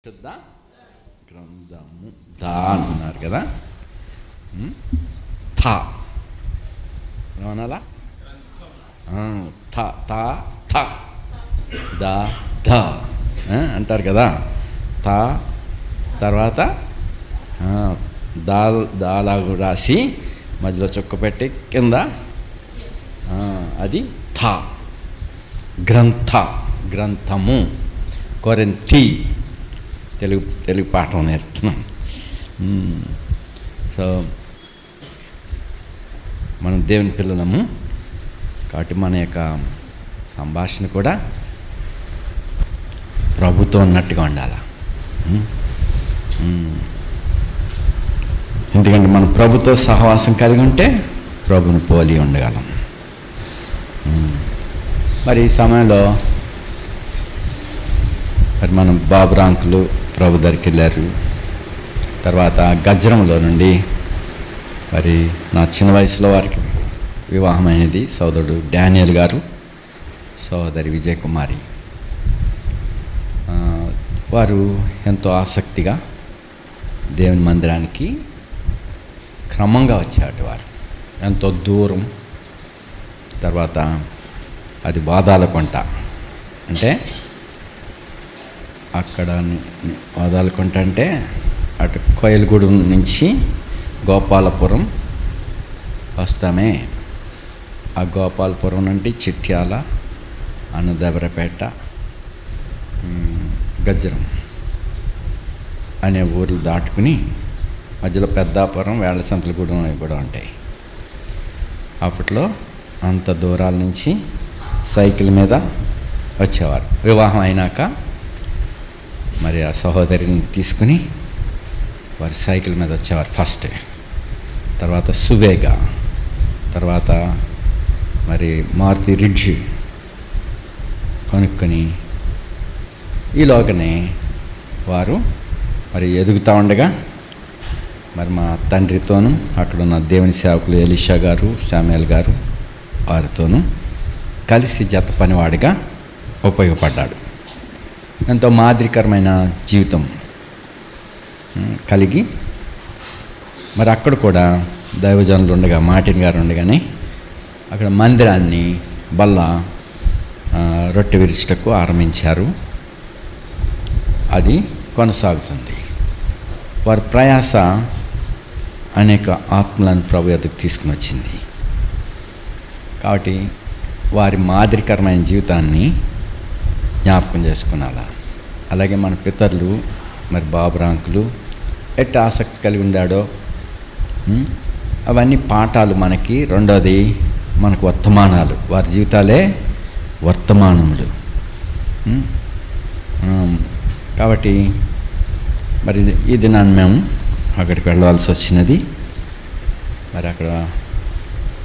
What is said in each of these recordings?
శుద్ధ గ్రంథము దా అన్నారు కదా. థా ఏమనాలా? థ థ థ ద ధ అంటారు కదా. థ తర్వాత దాలాగు రాసి మధ్యలో చుక్క పెట్టి కింద అది థ. గ్రంథ గ్రంథము. కొరింథీ తెలుగు పాఠం నేర్పుతున్నాం. సో మనం దేవుని పిల్లలము కాబట్టి మన యొక్క సంభాషణ కూడా ప్రభుతో ఉన్నట్టుగా ఉండాలి. ఎందుకంటే మనం ప్రభుతో సహవాసం కలిగి ఉంటే ప్రభుని పోలి ఉండగలం. మరి ఈ సమయంలో మరి మనం బాబురాంకులు ప్రభు దగ్గరికి వెళ్ళారు. తర్వాత గజ్రంలో నుండి మరి నా చిన్న వయసులో వారికి వివాహమైనది సోదరుడు డానియల్ గారు, సోదరి విజయకుమారి. వారు ఎంతో ఆసక్తిగా దేవుని మందిరానికి క్రమంగా వచ్చారు. వారు ఎంతో దూరం. తర్వాత అది వాదాలకొంట, అంటే అక్కడ వాదాలకొంట అంటే అటు కోయలగూడెం నుంచి గోపాలపురం వస్తామే. ఆ గోపాలపురం నుండి చిట్యాల, అన్నదెబరపేట, గజ్రం అనే ఊర్లు దాటుకుని మధ్యలో పెద్దాపురం, వేళసంతలగూడెం అవి కూడా ఉంటాయి. అప్పట్లో అంత దూరాల నుంచి సైకిల్ మీద వచ్చేవారు. వివాహం అయినాక మరి ఆ సహోదరిని తీసుకుని వారి సైకిల్ మీద వచ్చేవారు ఫస్ట్. తర్వాత సువేగా, తర్వాత మరి మారుతి రిడ్జ్ కొనుక్కొని ఈలోగానే వారు మరి ఎదుగుతూ ఉండగా మరి మా తండ్రితోనూ అక్కడున్న దేవుని సేవకులు ఎలీషా గారు, శామ్యూయల్ గారు వారితోనూ కలిసి జత పనివాడిగా ఉపయోగపడ్డాడు. ఎంతో మాదిరికరమైన జీవితం కలిగి మరి అక్కడ కూడా దైవజనులు ఉండగా, మార్టిన్ గారు ఉండగానే అక్కడ మందిరాన్ని బల్ల రొట్టె విరుచుటకు ఆరంభించారు. అది కొనసాగుతుంది. వారి ప్రయాస అనేక ఆత్మలను ప్రభు ఎదుగు తీసుకుని వచ్చింది. కాబట్టి వారి మాదిరికరమైన జీవితాన్ని జ్ఞాపకం చేసుకున్నాలా. అలాగే మన పితరులు మరి బాబురాంకులు ఎట్ట ఆసక్తి కలిగి ఉండాడో అవన్నీ పాఠాలు మనకి. రెండోది మనకు వర్తమానాలు. వారి జీవితాలే వర్తమానములు. కాబట్టి మరి ఈ దినాన్ని మేము అక్కడికి వెళ్ళవలసి వచ్చినది. మరి అక్కడ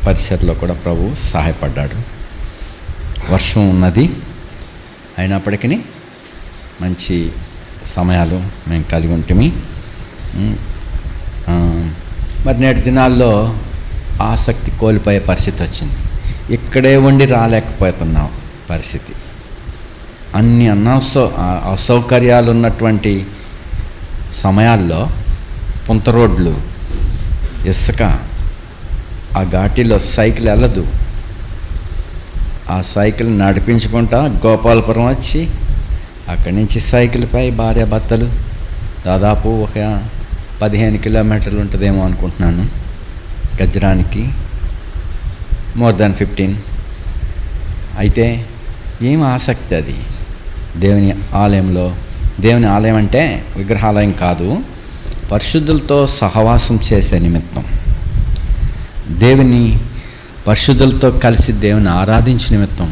పరిసరలో కూడా ప్రభు సహాయపడ్డాడు. వర్షం ఉన్నది, అయినప్పటికీ మంచి సమయాలు మేము కలిగి ఉంటుమి. మరి నేటి దినాల్లో ఆసక్తి కోల్పోయే పరిస్థితి వచ్చింది. ఇక్కడే ఉండి రాలేకపోతున్నాం పరిస్థితి. అన్ని అసౌకర్యాలు ఉన్నటువంటి సమయాల్లో పుంత రోడ్లు, ఇసుక, ఆ ఘాటీలో సైకిల్ వెళ్ళదు. ఆ సైకిల్ నడిపించుకుంటా గోపాలపురం వచ్చి అక్కడి నుంచి సైకిల్పై భార్యాభర్తలు దాదాపు ఒక 15 కిలోమీటర్లు ఉంటుందేమో అనుకుంటున్నాను గజ్రానికి, మోర్ దాన్ 15. అయితే ఏం ఆసక్తి అది దేవుని ఆలయంలో. దేవుని ఆలయం అంటే విగ్రహాలయం కాదు, పరిశుద్ధులతో సహవాసం చేసే నిమిత్తం, దేవుని పరిశుద్ధులతో కలిసి దేవుని ఆరాధించే నిమిత్తం.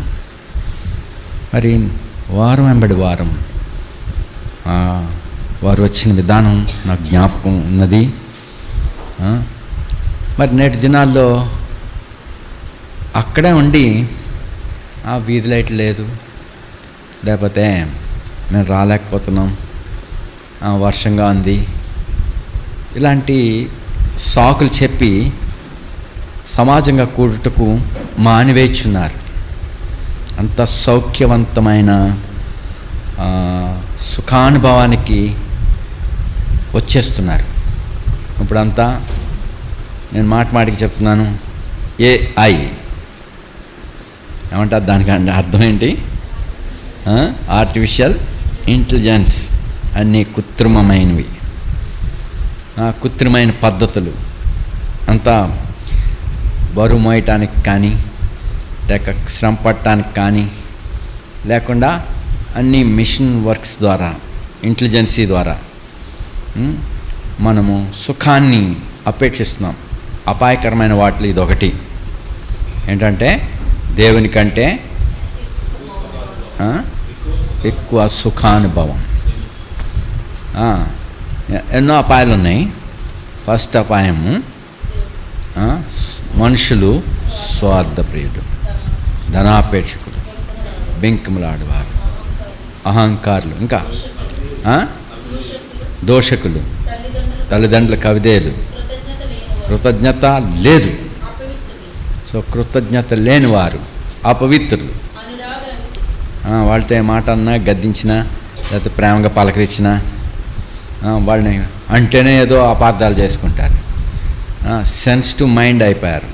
మరి వారం వెంబడి వారం వారు వచ్చిన విధానం నాకు జ్ఞాపకం ఉన్నది. మరి నేటి దినాల్లో అక్కడే ఉండి వీధి లైట్ లేదు, లేకపోతే మేము రాలేకపోతున్నాం, వర్షంగా ఉంది, ఇలాంటి సాకులు చెప్పి సమాజంగా కూడుటకు మానివేచున్నారు. అంత సౌఖ్యవంతమైన సుఖానుభవానికి వచ్చేస్తున్నారు. ఇప్పుడంతా నేను మాటికి చెప్తున్నాను, AI ఏమంటారు దానికి అర్థం ఏంటి? Artificial intelligence. అన్నీ కృత్రిమమైనవి, కృత్రిమైన పద్ధతులు. అంతా బరువు మోయటానికి కానీ, లేక శ్రమ పట్టడానికి కానీ లేకుండా అన్ని మిషన్ వర్క్స్ ద్వారా, ఇంటెలిజెన్సీ ద్వారా మనము సుఖాన్ని అపేక్షిస్తున్నాం. అపాయకరమైన వాటిలో ఇదొకటి. ఏంటంటే దేవుని కంటే ఎక్కువ సుఖానుభవం. ఎన్నో అపాయాలు ఉన్నాయి. ఫస్ట్ అపాయము, మనుషులు స్వార్థప్రియులు, ధనాపేక్షకులు, బెంకుములాడేవారు, అహంకారులు, ఇంకా దోషకులు, తల్లిదండ్రులకు అవిధేయులు, కృతజ్ఞత లేదు. సో కృతజ్ఞత లేనివారు, అపవిత్రులు. వాళ్ళతో ఏ మాట అన్నా, గద్దించినా, లేకపోతే ప్రేమగా పలకరించినా వాళ్ళని అంటేనే ఏదో అపార్థాలు చేసుకుంటారు. సెన్సిటివ్ మైండ్ అయిపోయారు.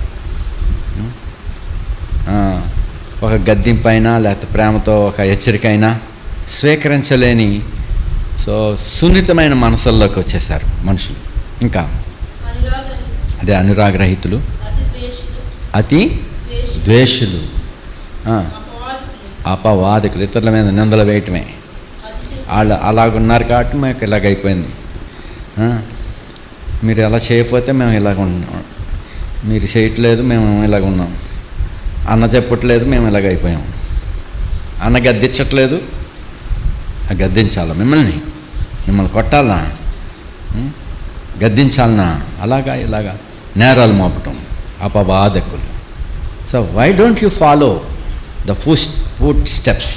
ఒక గద్దింపైనా లేకపోతే ప్రేమతో ఒక హెచ్చరిక అయినా స్వీకరించలేని సున్నితమైన మనసుల్లోకి వచ్చేసారు మనుషులు. ఇంకా అదే అనురాగరహితులు, అతి ద్వేషులు, అపవాదికులు, ఇతరుల మీద నిందలు వేయటమే. వాళ్ళు అలాగున్నారు కాబట్టి మాకు ఇలాగైపోయింది. మీరు ఎలా చేయకపోతే మేము ఇలాగ ఉన్నాం, మీరు చేయట్లేదు మేము ఇలాగ ఉన్నాం, అన్న చెప్పట్లేదు మేము ఇలాగైపోయాం, అన్న గద్దించట్లేదు గద్దించాలా, మిమ్మల్ని కొట్టాలనా, గద్దించాలనా, అలాగా ఇలాగా నేరాలు మోపటం, అపవాదకులు. So why don't you follow the footsteps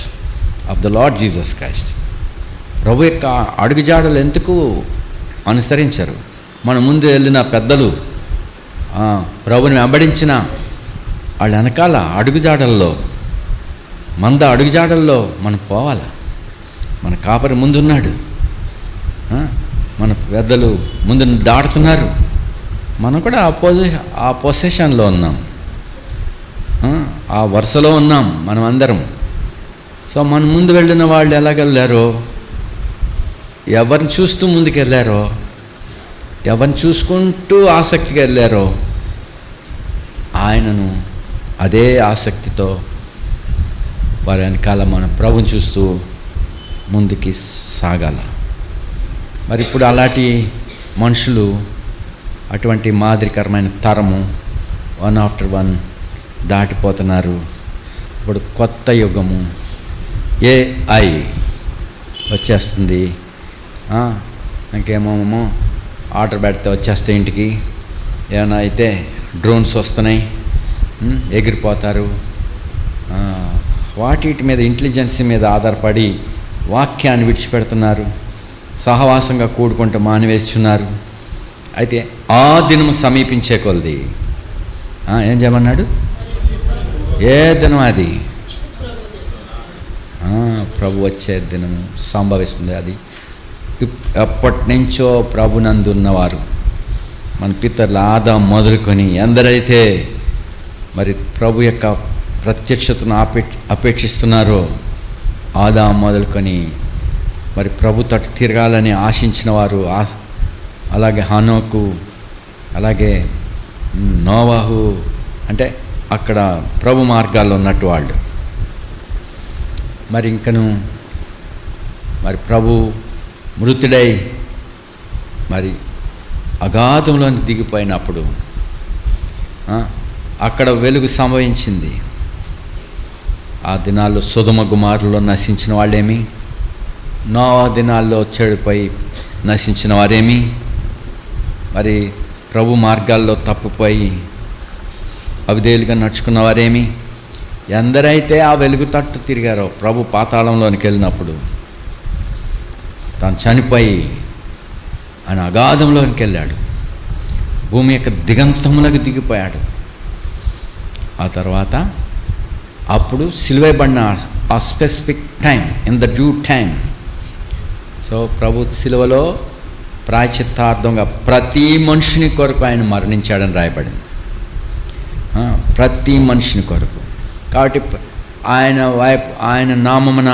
of the Lord Jesus Christ? ప్రభు యొక్క అడుగుజాడలు ఎందుకు అనుసరించరు? మన ముందు వెళ్ళిన పెద్దలు, ప్రభుని వెంబడించిన వాళ్ళ వెనకాల అడుగుజాడల్లో, అడుగుజాడల్లో మనం పోవాలి. మన కాపరి ముందున్నాడు, మన పెద్దలు ముందు దాటుతున్నారు, మనం కూడా ఆ పొజిషన్లో ఉన్నాం, ఆ వరుసలో ఉన్నాం మనం అందరం. సో మన ముందు వెళ్ళిన వాళ్ళు ఎలాగెళ్ళారో, ఎవరిని చూస్తూ ముందుకెళ్ళారో, ఎవరిని చూసుకుంటూ ఆసక్తిగా వెళ్ళారో, ఆయనను అదే ఆసక్తితో వారి వెనకాల మన ప్రభుని చూస్తూ ముందుకి సాగాల. మరి ఇప్పుడు అలాంటి మనుషులు, అటువంటి మాదిరికరమైన తరము వన్ ఆఫ్టర్ వన్ దాటిపోతున్నారు. ఇప్పుడు కొత్త యుగము AI వచ్చేస్తుంది. ఇంకేమో ఆర్డర్ పెడితే వచ్చేస్తే ఇంటికి, ఏమైనా అయితే డ్రోన్స్ వస్తున్నాయి, ఎగిరిపోతారు. వాటి మీద ఇంటెలిజెన్సీ మీద ఆధారపడి వాక్యాన్ని విడిచిపెడుతున్నారు, సహవాసంగా కూడుకుంటూ మానివేస్తున్నారు. అయితే ఆ దినము సమీపించే కొలది ఏం చేయమన్నాడు? ఏ దినం అది? ప్రభు వచ్చే దినము సంభవిస్తుంది. అది ఎప్పటి నుంచో ప్రభునందున్నవారు, మన పితరుల ఆదాము మొదలుకొని ఎందరైతే మరి ప్రభు యొక్క ప్రత్యక్షతను అపేక్షిస్తున్నారో, ఆదాము మొదలుకొని మరి ప్రభు తట్టు తిరగాలని ఆశించిన వారు, అలాగే హనోకు, అలాగే నోవాహు, అంటే అక్కడ ప్రభు మార్గాల్లో ఉన్నట్టు వాళ్ళు. మరి ఇంకను మరి ప్రభు మృతుడై మరి అగాధంలోకి దిగిపోయినప్పుడు అక్కడ వెలుగు సంభవించింది. ఆ దినాల్లో సొదొమ గుమారులో నశించిన వాళ్ళేమి, నోవా దినాల్లో చెడిపోయి నశించిన వారేమి, మరి ప్రభు మార్గాల్లో తప్పిపోయి అవిధేయులుగా నడుచుకున్న వారేమి, ఎందరైతే ఆ వెలుగు తట్టు తిరిగారో, ప్రభు పాతాళంలోనికి వెళ్ళినప్పుడు తాను చనిపోయి ఆయన అగాధంలోనికి వెళ్ళాడు, భూమి యొక్క దిగంతములకు దిగిపోయాడు. ఆ తర్వాత అప్పుడు సిలువేయబడిన ఆ specific time, in the due time, so ప్రభు శిలువలో ప్రాయశ్చిత్తార్థంగా ప్రతి మనుషుని కొరకు ఆయన మరణించాడని రాయబడింది. ప్రతి మనుషుని కొరకు. కాబట్టి ఆయన నామమున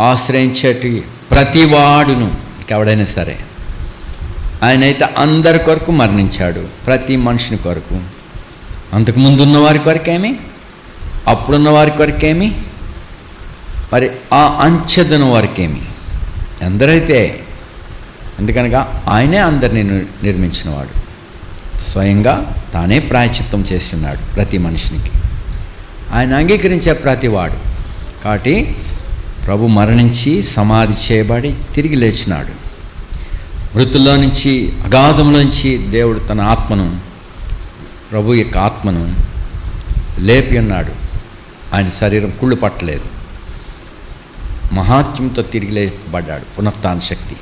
ఆశ్రయించేటి ప్రతివాడును, ఎవడైనా సరే, ఆయన అయితే అందరి కొరకు మరణించాడు, ప్రతి మనుషుని కొరకు. అంతకుముందు ఉన్న వారి కొరకేమి, అప్పుడున్న వారి కొరకేమి, మరి ఆ అంచెదన వారికేమి, ఎందరైతే. ఎందుకనగా ఆయనే అందరినీ నిర్మించినవాడు, స్వయంగా తానే ప్రాయశ్చిత్తం చేస్తున్నాడు ప్రతి మనిషినికి, ఆయన అంగీకరించే ప్రతివాడు. కాబట్టి ప్రభు మరణించి సమాధి చేయబడి తిరిగి లేచినాడు. మృతుల్లో నుంచి, అగాధంలోంచి దేవుడు తన ఆత్మను, ప్రభు యొక్క ఆత్మను లేపి ఉన్నాడు. ఆయన శరీరం కుళ్ళు పట్టలేదు, మహాత్మ్యంతో తిరిగి లేపబడ్డాడు. పునరుత్థాన శక్తి,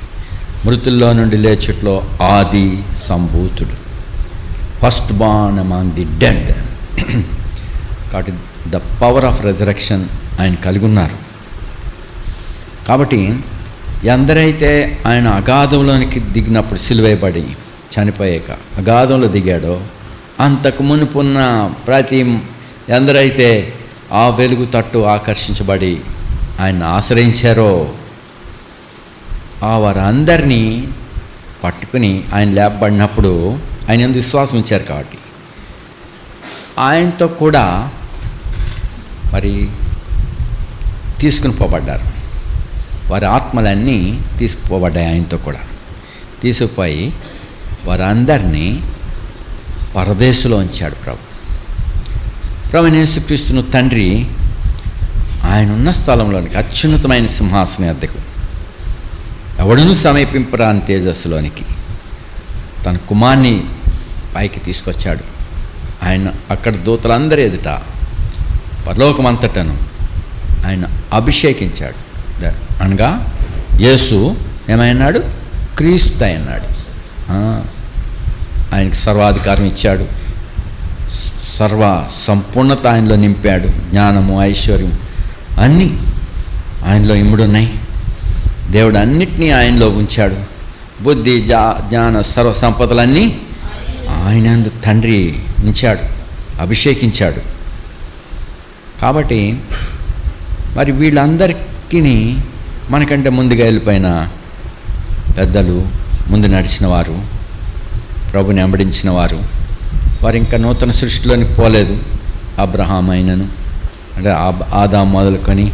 మృతుల్లో నుండి లేచుట్లో ఆది సంభూతుడు, first born among the dead. కాబట్టి ద పవర్ ఆఫ్ రెజరెక్షన్ ఆయన కలిగి ఉన్నారు. కాబట్టి ఎందరైతే ఆయన అగాధంలోనికి దిగినప్పుడు, సిలువేయబడి చనిపోయాక అగాధంలో దిగాడో, అంతకు మునుపున్న ప్రతి ఎందరైతే ఆ వెలుగు తట్టు ఆకర్షించబడి ఆయన ఆశ్రయించారో ఆ వారందరినీ పట్టుకుని ఆయన లేపబడినప్పుడు ఆయన ఎందుకు విశ్వాసం ఇచ్చారు కాబట్టి ఆయనతో కూడా మరి తీసుకుని పోబడ్డారు. వారి ఆత్మలన్నీ తీసుకుపోబడ్డాయి. ఆయనతో కూడా తీసుకుపోయి వారందరినీ పరదేశంలో ఉంచాడు ప్రభు. యేసుక్రీస్తును తండ్రి ఆయన ఉన్న స్థలంలోనికి, అత్యున్నతమైన సింహాసనం ఎద్దకు, ఎవడనూ సమీపింపరాని తేజస్సులోనికి తన కుమార్ని పైకి తీసుకొచ్చాడు. ఆయన అక్కడ దూతలందరి ఎదుట పరలోకమంతటను ఆయన అభిషేకించాడు. అనగా యేసు ఏమైనాడు? క్రీస్తు అన్నాడు. ఆయనకు సర్వాధికారం ఇచ్చాడు, సర్వ సంపూర్ణత ఆయనలో నింపాడు. జ్ఞానము, ఐశ్వర్యం అన్నీ ఆయనలో ఇముడున్నాయి. దేవుడు అన్నిటినీ ఆయనలో ఉంచాడు. బుద్ధి, జ్ఞాన, సర్వ సంపదలన్నీ ఆయన తండ్రి ఉంచాడు, అభిషేకించాడు. కాబట్టి మరి వీళ్ళందరికీ మనకంటే ముందుగా వెళ్ళిపోయిన పెద్దలు, ముందు నడిచిన వారు, ప్రభుని వెంబడించిన వారు, వారు ఇంకా నూతన సృష్టిలోనికి పోలేదు. అబ్రహాం అయినను, అంటే ఆదాము మొదలుకొని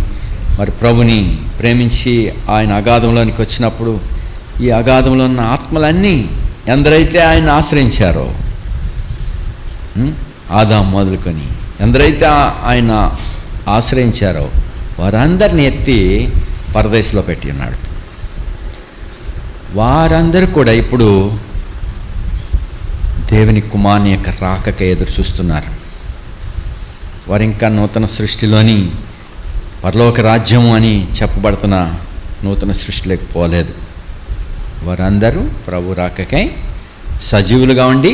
మరి ప్రభుని ప్రేమించి ఆయన అగాధంలోనికి వచ్చినప్పుడు ఈ అగాధంలో ఉన్న ఆత్మలన్నీ ఎందరైతే ఆయన ఆశ్రయించారో, ఆదాము మొదలుకొని ఎందరైతే ఆయన ఆశ్రయించారో వారందరినీ ఎత్తి పరదేశంలో పెట్టి ఉన్నాడు. వారందరూ కూడా ఇప్పుడు దేవుని కుమారుని యొక్క రాకకే ఎదురు చూస్తున్నారు. వారు ఇంకా నూతన సృష్టిలోని పరలోక రాజ్యము అని చెప్పబడుతున్న నూతన సృష్టిలోకి పోలేదు. వారందరూ ప్రభు రాకకై సజీవులుగా ఉండి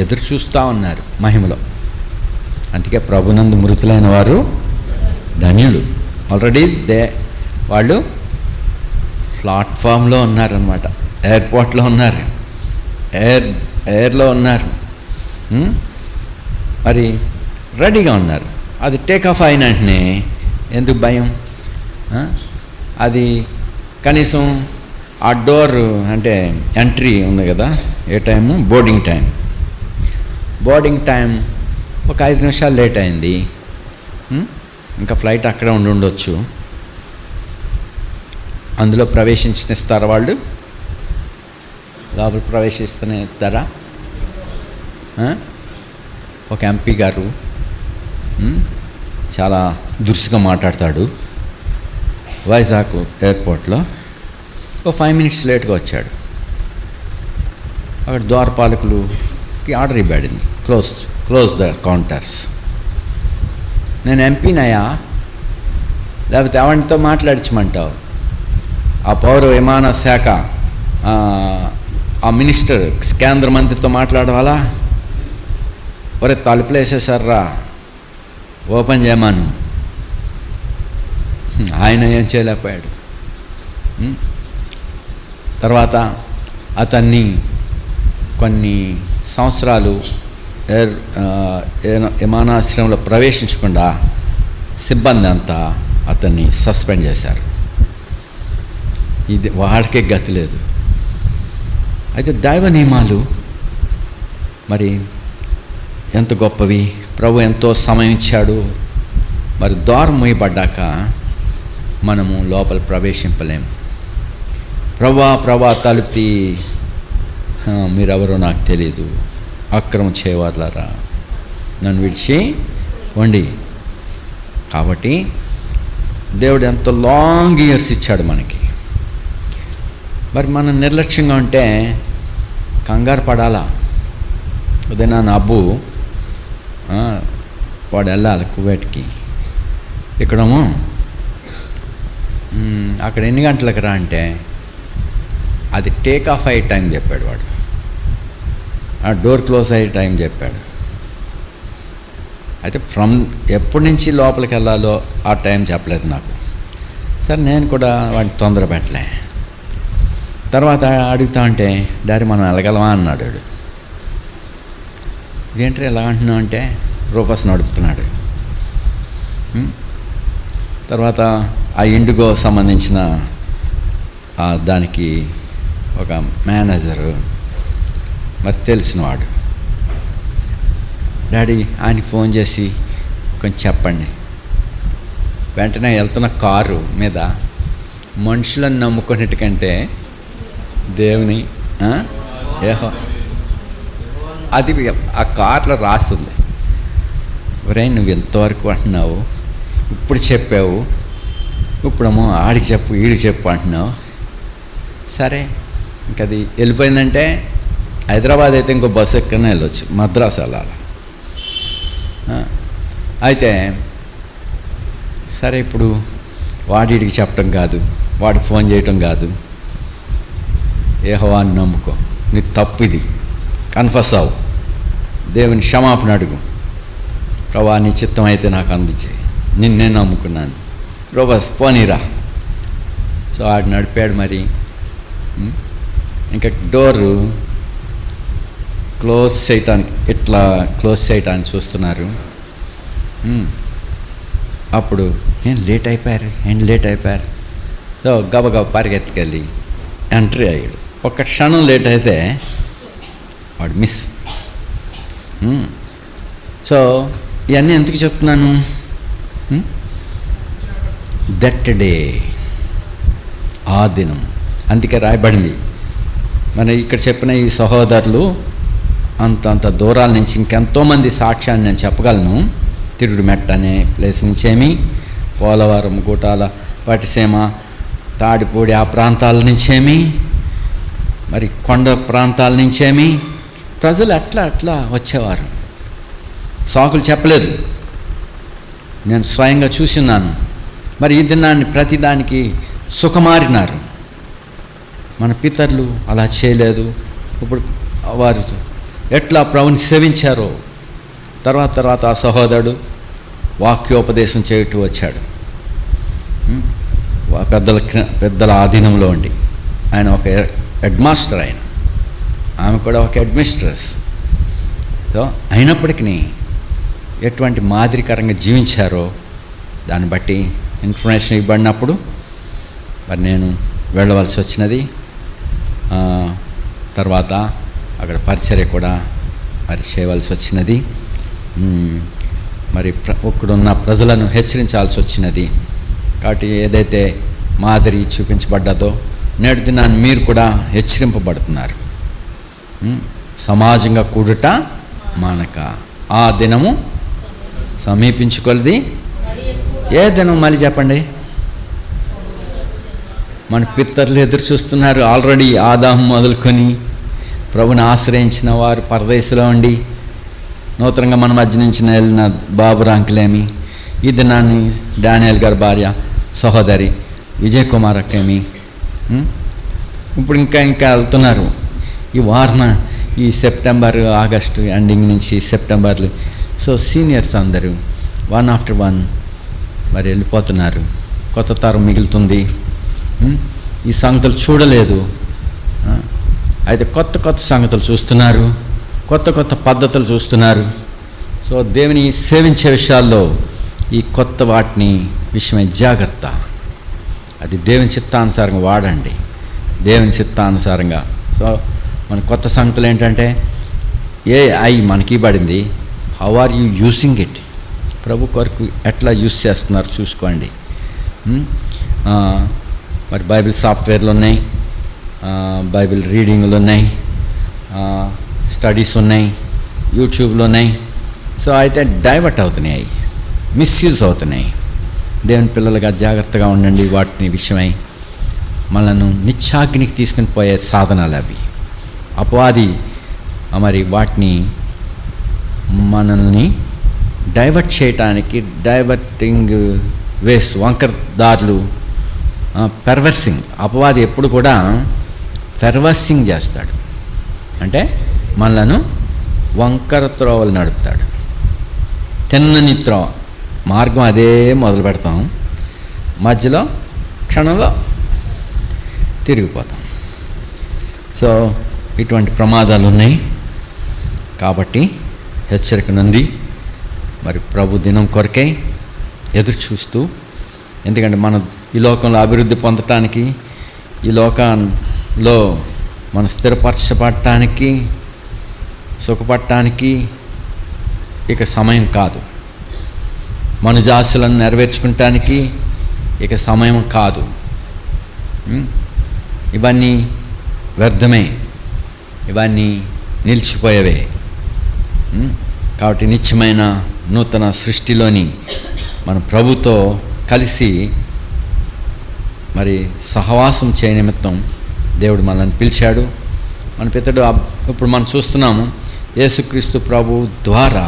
ఎదురు చూస్తూ ఉన్నారు మహిమలో. అందుకే ప్రభునందు మృతులైన వారు ధన్యులు. ఆల్రెడీ వాళ్ళు ప్లాట్ఫామ్లో ఉన్నారన్నమాట, ఎయిర్పోర్ట్లో ఉన్నారు, ఎయిర్లో ఉన్నారు, మరి రెడీగా ఉన్నారు. అది టేకాఫ్ అయిన వెంటనే ఎందుకు భయం? అది కనీసం ఆ డోర్ అంటే ఎంట్రీ ఉంది కదా, ఏ టైము? బోర్డింగ్ టైం ఒక 5 నిమిషాలు లేట్ అయింది. ఇంకా ఫ్లైట్ అక్కడే ఉండొచ్చు. అందులో ప్రవేశించిస్తారు వాళ్ళు, లోపల ప్రవేశిస్తూనే ఇస్తారా? ఒక ఎంపీ గారు చాలా దురుసుగా మాట్లాడతాడు. వైజాగ్ ఎయిర్పోర్ట్లో ఒక 5 మినిట్స్ లేట్గా వచ్చాడు. అక్కడ ద్వారపాలకులకి ఆర్డర్ ఇవ్వబడింది, క్లోజ్ ద కౌంటర్స్. నేను ఎంపీనయ్యా, లేకపోతే ఎవరితో మాట్లాడించమంటావు? ఆ పౌర విమాన శాఖ ఆ మినిస్టర్, కేంద్ర మంత్రితో మాట్లాడవాలా? ఒరే తలుపులు వేసేసారా, ఓపెన్ చేయమను. ఆయన ఏం చేయలేకపోయాడు. తర్వాత అతన్ని కొన్ని సంవత్సరాలు విమానాశ్రయంలో ప్రవేశించకుండా సిబ్బంది అంతా అతన్ని సస్పెండ్ చేశారు. ఇది వాడికే గతి లేదు. అయితే దైవ నియమాలు మరి ఎంత గొప్పవి. ప్రభు ఎంతో సమయం ఇచ్చాడు. మరి ద్వారం మూయబడ్డాక మనము లోపల ప్రవేశింపలేము. ప్రభా తలుపు మీరెవరో నాకు తెలియదు, అక్రమం చేయవారులారా, నన్ను విడిచి వండి. కాబట్టి దేవుడు ఎంతో లాంగ్ ఇయర్స్ ఇచ్చాడు మనకి. మరి మనం నిర్లక్ష్యంగా ఉంటే కంగారు పడాలా. ఉదయం నా అబ్బు వాడు వెళ్ళాలి కువైట్కి. ఇక్కడేమో అక్కడ ఎన్ని గంటలకు రా అంటే అది టేక్ ఆఫ్ అయ్యే టైం చెప్పాడు వాడు, ఆ డోర్ క్లోజ్ అయ్యే టైం చెప్పాడు. అయితే ఎప్పటి నుంచి లోపలికి వెళ్ళాలో ఆ టైం చెప్పలేదు నాకు. సరే నేను కూడా వాడిని తొందర పెట్టలే. తర్వాత అడుగుతా ఉంటే డాడీ మనం వెళ్ళగలమా అన్నాడు. ఇదేంటి ఎలా అంటున్నావు అంటే రూపస్ నడుపుతున్నాడు. తర్వాత ఆ ఇండిగో సంబంధించిన దానికి ఒక మేనేజరు మరి తెలిసినవాడు. డాడీ ఆయనకి ఫోన్ చేసి కొంచెం చెప్పండి. వెంటనే వెళ్తున్న కారు మీద మనుషులను నమ్ముకునేటికంటే దేవుని అది ఆ కార్లో రాస్తుంది. ఒరే నువ్వు ఎంతవరకు అంటున్నావు, ఇప్పుడు చెప్పావు, ఇప్పుడేమో ఆడికి చెప్పు ఈడికి చెప్పు అంటున్నావు. సరే ఇంక అది వెళ్ళిపోయిందంటే హైదరాబాద్ అయితే ఇంకో బస్సు ఎక్కడనే వెళ్ళొచ్చు, మద్రాసు వెళ్ళాలి. అయితే సరే ఇప్పుడు వాడికి చెప్పడం కాదు, వాడికి ఫోన్ చేయటం కాదు, యెహోవాని నమ్ముకో, నీ తప్పు ఇది, కన్ఫస్ అవ్వు, దేవుని క్షమాపణ అడుగు, ప్రభువా నీ చిత్తం అయితే నాకు అందించేయి, నిన్నే నమ్ముకున్నాను, రోబస్ పోనీరా. సో ఆడు నడిపాడు. మరి ఇంకా డోరు క్లోజ్ చేయటానికి ఇట్లా క్లోజ్ చేయటానికి చూస్తున్నారు. అప్పుడు ఏం లేట్ అయిపోయారు. సో గబగబ పరిగెత్తుకెళ్ళి ఎంట్రీ అయ్యాడు. ఒక్క క్షణం లేట్ అయితే వాడు మిస్. సో ఇవన్నీ ఎందుకు చెప్తున్నాను? దట్ డే, ఆ దినం, అందుకే రాయబడింది. మన ఇక్కడ చెప్పిన ఈ సహోదరులు అంత దూరాల నుంచి ఇంకెంతోమంది సాక్ష్యాన్ని నేను చెప్పగలను. తిరుడు మెట్ట అనే ప్లేస్ నుంచేమి, పోలవరం, గుటాల, పటిసీమ, తాడిపూడి ఆ ప్రాంతాల నుంచేమి, మరి కొండ ప్రాంతాల నుంచేమి ప్రజలు అట్లా వచ్చేవారు. సాకులు చెప్పలేదు, నేను స్వయంగా చూసిన్నాను. మరి ఈ దినాన్ని ప్రతిదానికి సుఖమారినారు. మన పితరులు అలా చేయలేదు. ఇప్పుడు వారు ఎట్లా ప్రభుని సేవించారో తర్వాత ఆ సహోదరుడు వాక్యోపదేశం చేయుటూ వచ్చాడు. పెద్దల ఆధీనంలో ఉండి ఆయన ఒక హెడ్ మాస్టర్, ఆమె కూడా ఒక హెడ్ మిస్ట్రెస్. సో అయినప్పటికీ ఎటువంటి మాదిరికరంగా జీవించారో దాన్ని బట్టి ఇన్ఫర్మేషన్ ఇవ్వబడినప్పుడు మరి నేను వెళ్ళవలసి వచ్చినది. తర్వాత అక్కడ పరిచర్య కూడా మరి చేయవలసి వచ్చినది. మరి ఇక్కడున్న ప్రజలను హెచ్చరించాల్సి వచ్చినది. కాబట్టి ఏదైతే మాదిరి చూపించబడ్డదో నేటి దినాన్ని మీరు కూడా హెచ్చరింపబడుతున్నారు. సమాజంగా కూడుట మానక, ఆ దినము సమీపించుకొలది. ఏ దినం మళ్ళీ చెప్పండి? మన పితరులు ఎదురు చూస్తున్నారు. ఆల్రెడీ ఆదాము మొదలుకొని ప్రభుని ఆశ్రయించిన వారు పరదేశంలో ఉండి నూతనంగా మన మధ్య నుంచి వెళ్ళిన బాబు రాంకులేమి, ఈ దినాన్ని డానియల్ గారి భార్య సహోదరి విజయ్ కుమార్ అక్కేమి ఇప్పుడు ఇంకా వెళ్తున్నారు. ఈ వారన ఈ సెప్టెంబర్, ఆగస్టు ఎండింగ్ నుంచి సెప్టెంబర్లు. సో సీనియర్స్ అందరూ వన్ ఆఫ్టర్ వన్ మరి వెళ్ళిపోతున్నారు. కొత్త తరం మిగులుతుంది. ఈ సంగతులు చూడలేదు. అయితే కొత్త కొత్త సంగతులు చూస్తున్నారు, కొత్త కొత్త పద్ధతులు చూస్తున్నారు. సో దేవుని సేవించే విషయాల్లో ఈ కొత్త వాటిని విషయమై జాగ్రత్త. అది దేవుని చిత్తానుసారంగా వాడండి, దేవుని చిత్తానుసారంగా. సో మన కొత్త సంగతులు ఏంటంటే AI మనకి పడింది. How are you using it? ప్రభు కొరకు ఎట్లా యూజ్ చేస్తున్నారు చూసుకోండి. మరి బైబిల్ సాఫ్ట్వేర్లు ఉన్నాయి, బైబిల్ రీడింగ్లు ఉన్నాయి, స్టడీస్ ఉన్నాయి, యూట్యూబ్లు ఉన్నాయి. సో అయితే డైవర్ట్ అవుతున్నాయి, మిస్యూజ్ అవుతున్నాయి. దేవుని పిల్లలుగా జాగ్రత్తగా ఉండండి. వాటిని విషయమై మనల్ని నిత్యాగ్నికి తీసుకుని పోయే సాధనాలు అవి. అపవాది మరి వాటిని మనల్ని డైవర్ట్ చేయటానికి, డైవర్టింగ్ వేస్, వంకర దారులు, పెర్వర్సింగ్. అపవాది ఎప్పుడు కూడా పెర్వర్సింగ్ చేస్తాడు, అంటే మనలను వంకర త్రోవలు నడుపుతాడు. తిన్నని త్రోవ మార్గం అదే మొదలు పెడతాం, మధ్యలో క్షణంలో తిరిగిపోతాం. సో ఇటువంటి ప్రమాదాలు ఉన్నాయి. కాబట్టి హెచ్చరిక నుండి మరి ప్రభు దినం కొరకై ఎదురు చూస్తూ, ఎందుకంటే మనం ఈ లోకంలో అభివృద్ధి పొందటానికి, ఈ లోకంలో మనం స్థిరపరచబడటానికి, సుఖపడటానికి ఇక సమయం కాదు. మనుజాసులను నెరవేర్చుకుంటానికి ఇక సమయం కాదు. ఇవన్నీ వ్యర్థమే, ఇవన్నీ నిలిచిపోయేవే. కాబట్టి నిత్యమైన నూతన సృష్టిలోని మన ప్రభుతో కలిసి మరి సహవాసం చేయ నిమిత్తం దేవుడు మనల్ని పిలిచాడు. మన పితడు ఇప్పుడు మనం చూస్తున్నాము, యేసుక్రీస్తు ప్రభు ద్వారా,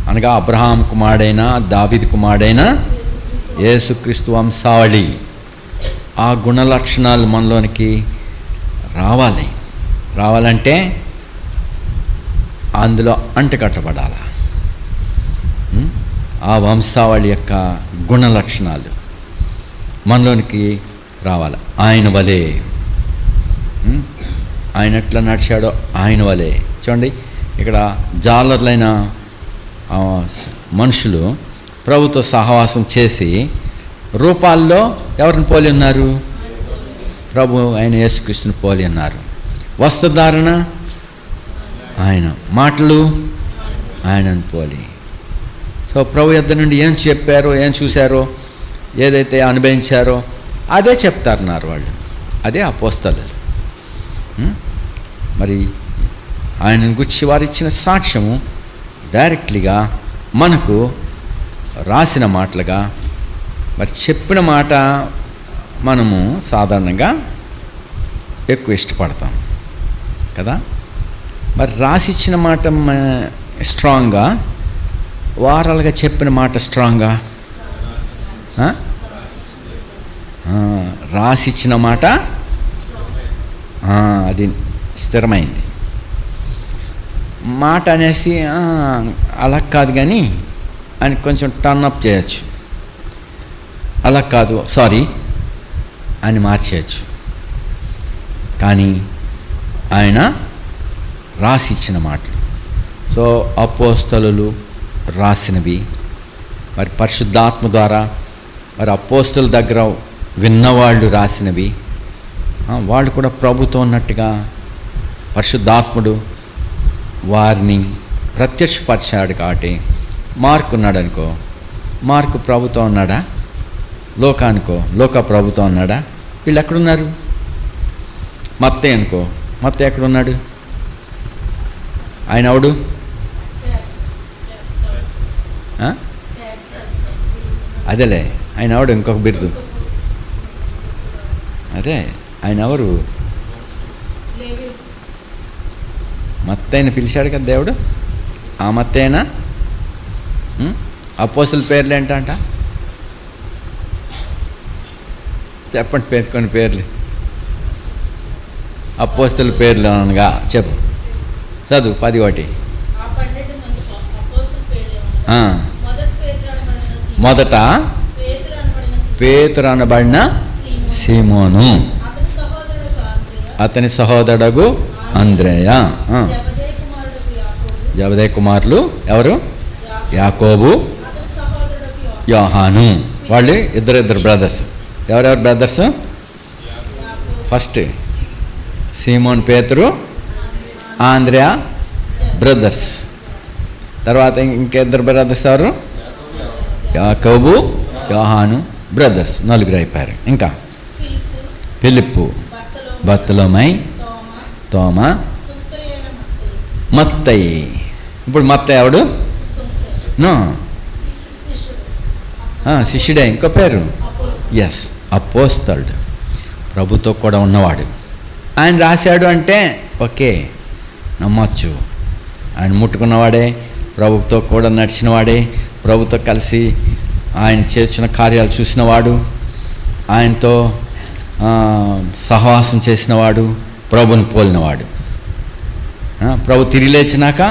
అనగా అబ్రహాం కుమారుడైన, దావీదు కుమారుడైన యేసుక్రీస్తు వంశావళి, ఆ గుణలక్షణాలు మనలోనికి రావాలంటే అందులో అంటుకట్టబడాలి. ఆ వంశావళి యొక్క గుణలక్షణాలు మనలోనికి రావాలి. ఆయన వలే, ఆయన ఎట్లా నడిచాడో ఆయన వలే. చూడండి, ఇక్కడ జాలర్లైన మనుషులు ప్రభుతో సహవాసం చేసి రూపాల్లో ఎవరిని పోలి ఉన్నారు? ప్రభు ఆయన యేసుక్రీస్తుని పోలి ఉన్నారు. వస్త్రధారణ ఆయన, మాటలు ఆయనను పోలి. సో ప్రభు యొద్ద నుండి ఏం చెప్పారో, ఏం చూశారో, ఏదైతే అనుభవించారో అదే చెప్తారన్నారు వాళ్ళు. అదే అపోస్తలులు. మరి ఆయనను గురించి వారు ఇచ్చిన సాక్ష్యము డైరెక్ట్లీగా మనకు రాసిన మాటలుగా, మరి చెప్పిన మాట మనము సాధారణంగా ఎక్కువ ఇష్టపడతాం కదా. మరి రాసిచ్చిన మాట స్ట్రాంగ్గా, వారాలుగా చెప్పిన మాట స్ట్రాంగ్గా? రాసిచ్చిన మాట అది స్థిరమైంది. మాట అనేసి అలా కాదు కానీ అని కొంచెం టర్న్ అప్ చేయొచ్చు, అలా కాదు సారీ అని మార్చేయచ్చు. కానీ ఆయన రాసిచ్చిన మాటలు, సో అపోస్తలులు రాసినవి, మరి పరిశుద్ధాత్మ ద్వారా మరి అపోస్తలుల దగ్గర విన్నవాళ్ళు రాసినవి, వాళ్ళు కూడా ప్రభుతో ఉన్నట్టుగా పరిశుద్ధాత్ముడు వారిని ప్రత్యక్షపరిచాడు. కాబట్టి మార్కు ఉన్నాడు అనుకో, మార్కు ప్రభుతో ఉన్నాడా? లోకానుకో, లోక ప్రభుతో ఉన్నాడా? వీళ్ళు ఎక్కడున్నారు? మత్తయి అనుకో, మత్తయి ఎక్కడున్నాడు? ఆయన ఎవడు? అదేలే, ఆయన ఎవడు? ఇంకొక బిరుదు అదే, ఆయన ఎవరు? మత్తయిని పిలిచాడు కదా దేవుడు, ఆ మత్తయినా? అపోస్తలుల పేర్లు ఏంటంట? చెప్పండి, కొన్ని పేర్లు, అపోస్తలుల పేర్లు అనగా చెప్పు, చదువు 10 ఒకటి. మొదట పేతురు అనబడిన సీమోను, అతని సహోదరుడు అంద్రేయ, జబదే కుమారులు ఎవరు? యాకోబు, యోహాను. వాళ్ళు ఇద్దరు బ్రదర్స్. ఎవరెవరు బ్రదర్స్? ఫస్ట్ సీమోన్ పేతురు, ఆంద్రేయ బ్రదర్స్. తర్వాత ఇంకిద్దరు బ్రదర్స్ ఎవరు? యాకోబు, యోహాను బ్రదర్స్, నలుగురు అయిపోయారు. ఇంకా ఫిలిప్పు, బర్తలోమై, తోమా, మత్తయి. ఇప్పుడు మత్తయి ఎవడు? నో, శిష్యుడే. ఇంకో పేరు ఎస్, అపోస్తలుడు, ప్రభుతో కూడా ఉన్నవాడు. ఆయన రాశాడు అంటే ఓకే, నమ్మచ్చు. ఆయన ముట్టుకున్నవాడే, ప్రభుతో కూడా నడిచినవాడే, ప్రభుతో కలిసి ఆయన చేర్చిన కార్యాలు చూసినవాడు, ఆయనతో సహవాసం చేసినవాడు, ప్రభుని పోలినవాడు, ప్రభు తిరిగి లేచినాక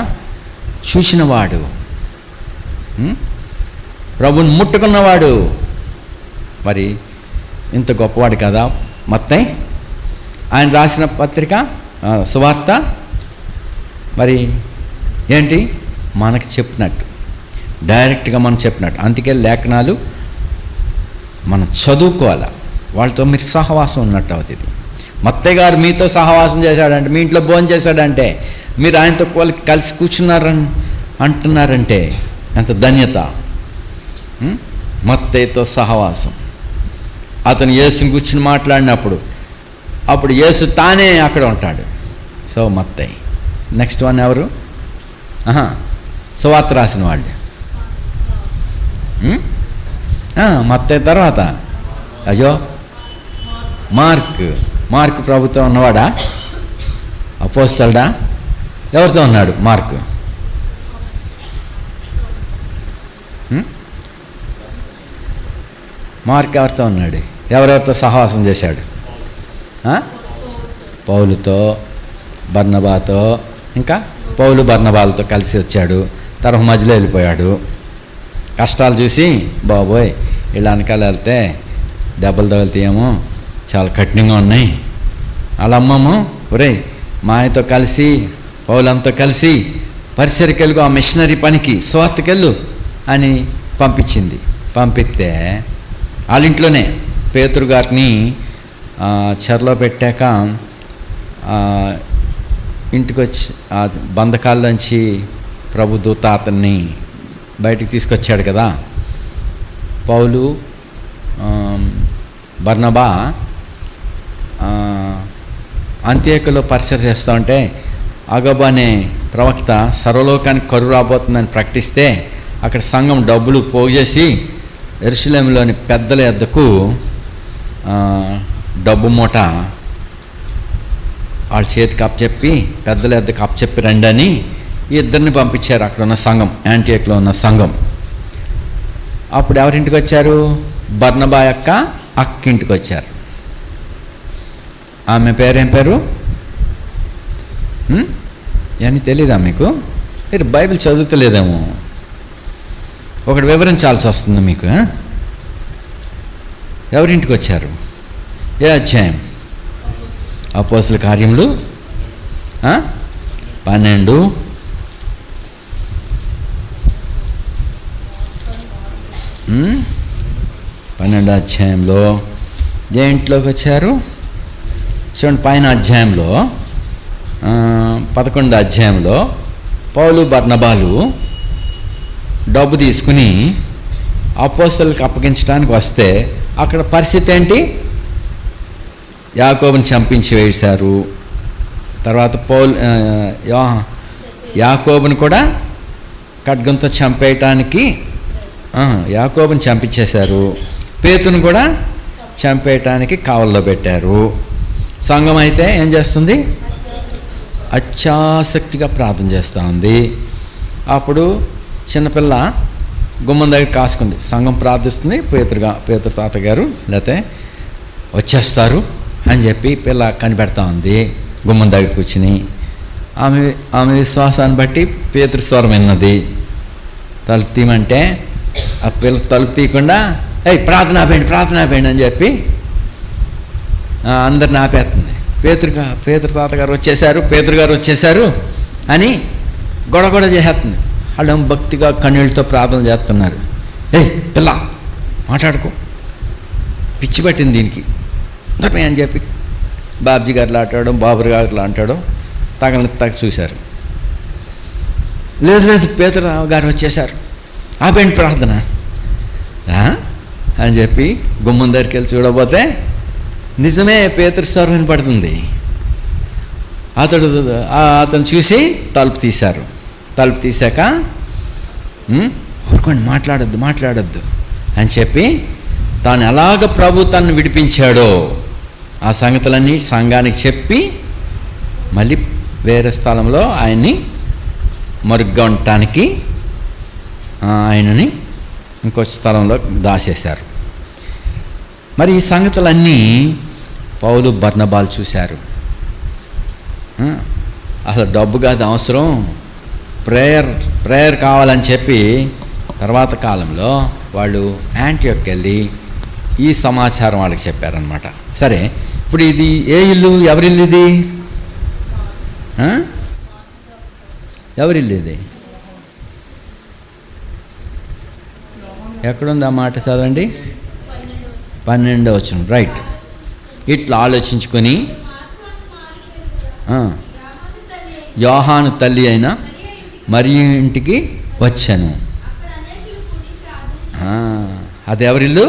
చూసినవాడు, ప్రభుని ముట్టుకున్నవాడు. మరి ఇంత గొప్పవాడు కదా మత్తయి. ఆయన రాసిన పత్రిక సువార్త మరి ఏంటి? మనకి చెప్పినట్టు, డైరెక్ట్గా మనం చెప్పినట్టు. అందుకే లేఖనాలు మనం చదువుకోవాలి, వాళ్ళతో మీరు సహవాసం ఉన్నట్టు అవుతుంది. మత్తయ్య గారు మీతో సహవాసం చేశాడంటే, మీ ఇంట్లో భోజనం చేశాడంటే, మీరు ఆయనతో కలిసి కూర్చున్నారని అంటున్నారంటే ఎంత ధన్యత. మత్తయ్యతో సహవాసం. అతను యేసుని కూర్చుని మాట్లాడినప్పుడు అప్పుడు యేసు తానే అక్కడ ఉంటాడు. సో మత్తయి. నెక్స్ట్ వన్ ఎవరు? సువార్త రాసిన వాళ్ళు. మత్తయి తర్వాత అయ్యో మార్క్ ప్రభుత్వం ఉన్నవాడా? అపోస్తలుడా? ఎవరితో ఉన్నాడు మార్క్? మార్క్ ఎవరితో ఉన్నాడు? ఎవరెవరితో సహవాసం చేశాడు? పౌలుతో, బర్నబాతో. ఇంకా పౌలు బర్నబాలతో కలిసి వచ్చాడు. తర్వాత మధ్యలో వెళ్ళిపోయాడు. కష్టాలు చూసి బాబోయ్ ఇలా వెనకాల వెళ్తే దెబ్బలు తగులుతాయేమో, చాలా కఠినంగా ఉన్నాయి. అలా అమ్మమ్మ ఒరే మాయతో కలిసి పౌలంతో కలిసి పరిసరికెళ్ళి ఆ మిషనరీ పనికి స్వార్థకెళ్ళు అని పంపించింది. పంపిస్తే వాళ్ళ ఇంట్లోనే పేతురు గారిని చెరలో పెట్టాక ఇంటికి వచ్చి ఆ బంధకాల్లోంచి ప్రభుదూత అతన్ని బయటికి తీసుకొచ్చాడు కదా. పౌలు, బర్నబా అంత్యోక్యలో పరిచయం చేస్తూ ఉంటే అగబ అనే ప్రవక్త సర్వలోకానికి కరువు రాబోతుందని ప్రకటిస్తే అక్కడ సంఘం డబ్బులు పోగు చేసి యెరూషలేములోని పెద్దల యొద్దకు డబ్బు మూట వాళ్ళ చేతికి అప్పచెప్పి పెద్దల యొద్దకు అప్పచెప్పి రండి అని ఈ ఇద్దరిని పంపించారు. అక్కడ ఉన్న సంఘం, యాంటియోక్లో ఉన్న సంఘం. అప్పుడు ఎవరింటికి వచ్చారు? బర్నబా యొక్క అక్కింటికి వచ్చారు. ఆమె పేరేం పేరు? అని తెలీదా మీకు? మీరు బైబిల్ చదువుతలేదేమో. ఒకటి వివరించాల్సి వస్తుంది మీకు. ఎవరింటికి వచ్చారు? ఏ అధ్యాయం? అపోస్తల కార్యములు 12. అధ్యాయంలో దేంట్లోకి వచ్చారు చూడండి. పైన అధ్యాయంలో 11 అధ్యాయంలో పౌలు బర్నబాలు డబ్బు తీసుకుని అపోస్తలులకు అప్పగించడానికి వస్తే అక్కడ పరిస్థితి ఏంటి? యాకోబుని చంపించి వేశారు. తర్వాత యాకోబుని కూడా ఖడ్గంతో చంపేయటానికి యాకోబుని చంపించేశారు. పేతురుని కూడా చంపేయటానికి కావల్లో పెట్టారు. సంఘం అయితే ఏం చేస్తుంది? అత్యాసక్తిగా ప్రార్థన చేస్తూ ఉంది. అప్పుడు చిన్నపిల్ల గుమ్మం దగ్గర కాసుకుంది. సంఘం ప్రార్థిస్తుంది, పేతురు తాతగారు లేకపోతే వచ్చేస్తారు అని చెప్పి పిల్ల కనిపెడతా ఉంది గుమ్మం దగ్గర కూర్చుని. ఆమె విశ్వాసాన్ని బట్టి పేతురు స్వరం విన్నది. తలుపు తీయమంటే ఆ పిల్ల తలుపు తీయకుండా ప్రార్థన ఆపేయండి అని చెప్పి అందరిని ఆపేస్తుంది. పేతురు తాతగారు వచ్చేసారు అని గొడవ చేసేస్తుంది. వాళ్ళు భక్తిగా కన్నీళ్ళతో ప్రార్థన చేస్తున్నారు. పిల్ల మాట్లాడుకో, పిచ్చి పట్టింది దీనికి అని చెప్పి బాబ్జీ గారు అంటాడో బాబురు గారు అంటాడో తగ చూశారు. లేదు పేతురు గారు వచ్చేసారు, ఆపేంటి ప్రార్థన అని చెప్పి గుమ్మం దగ్గరికి వెళ్ళి చూడబోతే నిజమే పేతురు స్వరం వినపడుతుంది. అతను చూసి తలుపు తీశారు. తలుపు తీశాక ఊరుకోండి, మాట్లాడొద్దు అని చెప్పి తాను ఎలాగ ప్రభు తను విడిపించాడో ఆ సంగతులన్నీ సంఘానికి చెప్పి మళ్ళీ వేరే స్థలంలో ఆయన్ని మరుగ్గా ఉండటానికి ఆయనని ఇంకో స్థలంలో దాచేశారు. మరి ఈ సంగతులన్నీ పౌలు బర్నబాలు చూశారు. అసలు డబ్బు కాదు అవసరం, ప్రేయర్ కావాలని చెప్పి తర్వాత కాలంలో వాళ్ళు యాంటియోక్కి వెళ్ళి ఈ సమాచారం వాళ్ళకి చెప్పారనమాట. సరే, ఇప్పుడు ఇది ఏ ఇల్లు, ఎవరిల్లు ఇది? ఎవరిల్లు ఇది? ఎక్కడుంది ఆ మాట? చదవండి. 12వ వచనం. రైట్. ఇట్లా ఆలోచించుకొని యోహాను తల్లి అయిన మరియ ఇంటికి వచ్చాను. అది ఎవరిల్లు?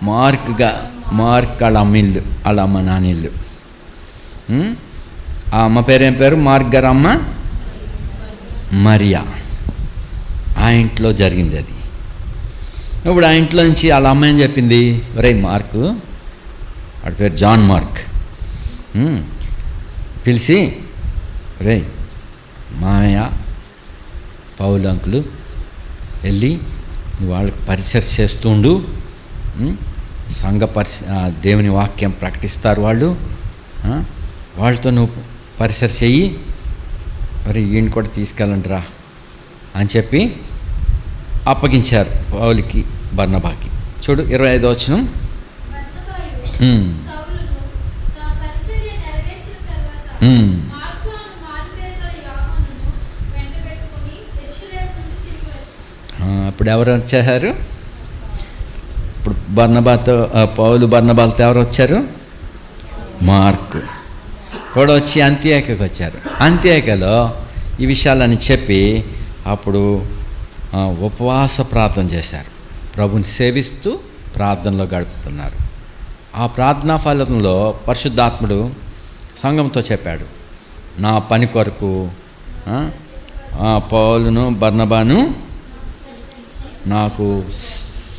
మార్క్ వాళ్ళ అమ్మిల్లు, వాళ్ళ అమ్మ నానిల్లు. ఆ అమ్మ పేరేం పేరు? మార్క్ గారు అమ్మ మరియా. ఆ ఇంట్లో జరిగింది అది. ఇప్పుడు ఆ ఇంట్లో నుంచి వాళ్ళ అమ్మ ఏం చెప్పింది? మార్కు, వాడి పేరు జాన్ మార్క్, పిలిచి మామయ్య పౌలు అంకులు వెళ్ళి వాళ్ళకి పరిచయం చేస్తుండు, సంఘ దేవుని వాక్యం ప్రకటిస్తారు వాళ్ళు, వాళ్ళతో నువ్వు పరిచయం చెయ్యి, మరి ఈయన కూడా తీసుకెళ్ళండిరా అని చెప్పి అప్పగించారు పౌలుకి బర్నబాకి. చూడు 25వ వచనం. ఇప్పుడు ఎవరు వచ్చారు? ఇప్పుడు పౌలు బర్నబాలతో ఎవరు వచ్చారు? మార్కు కూడా వచ్చి అంత్యోక్యకి వచ్చారు. అంత్యోక్యలో ఈ విషయాలని చెప్పి అప్పుడు ఉపవాస ప్రార్థన చేశారు. ప్రభుని సేవిస్తూ ప్రార్థనలో గడుపుతున్నారు. ఆ ప్రార్థనా ఫలితంలో పరిశుద్ధాత్ముడు సంఘంతో చెప్పాడు, నా పని కొరకు పౌలును బర్నబాను నాకు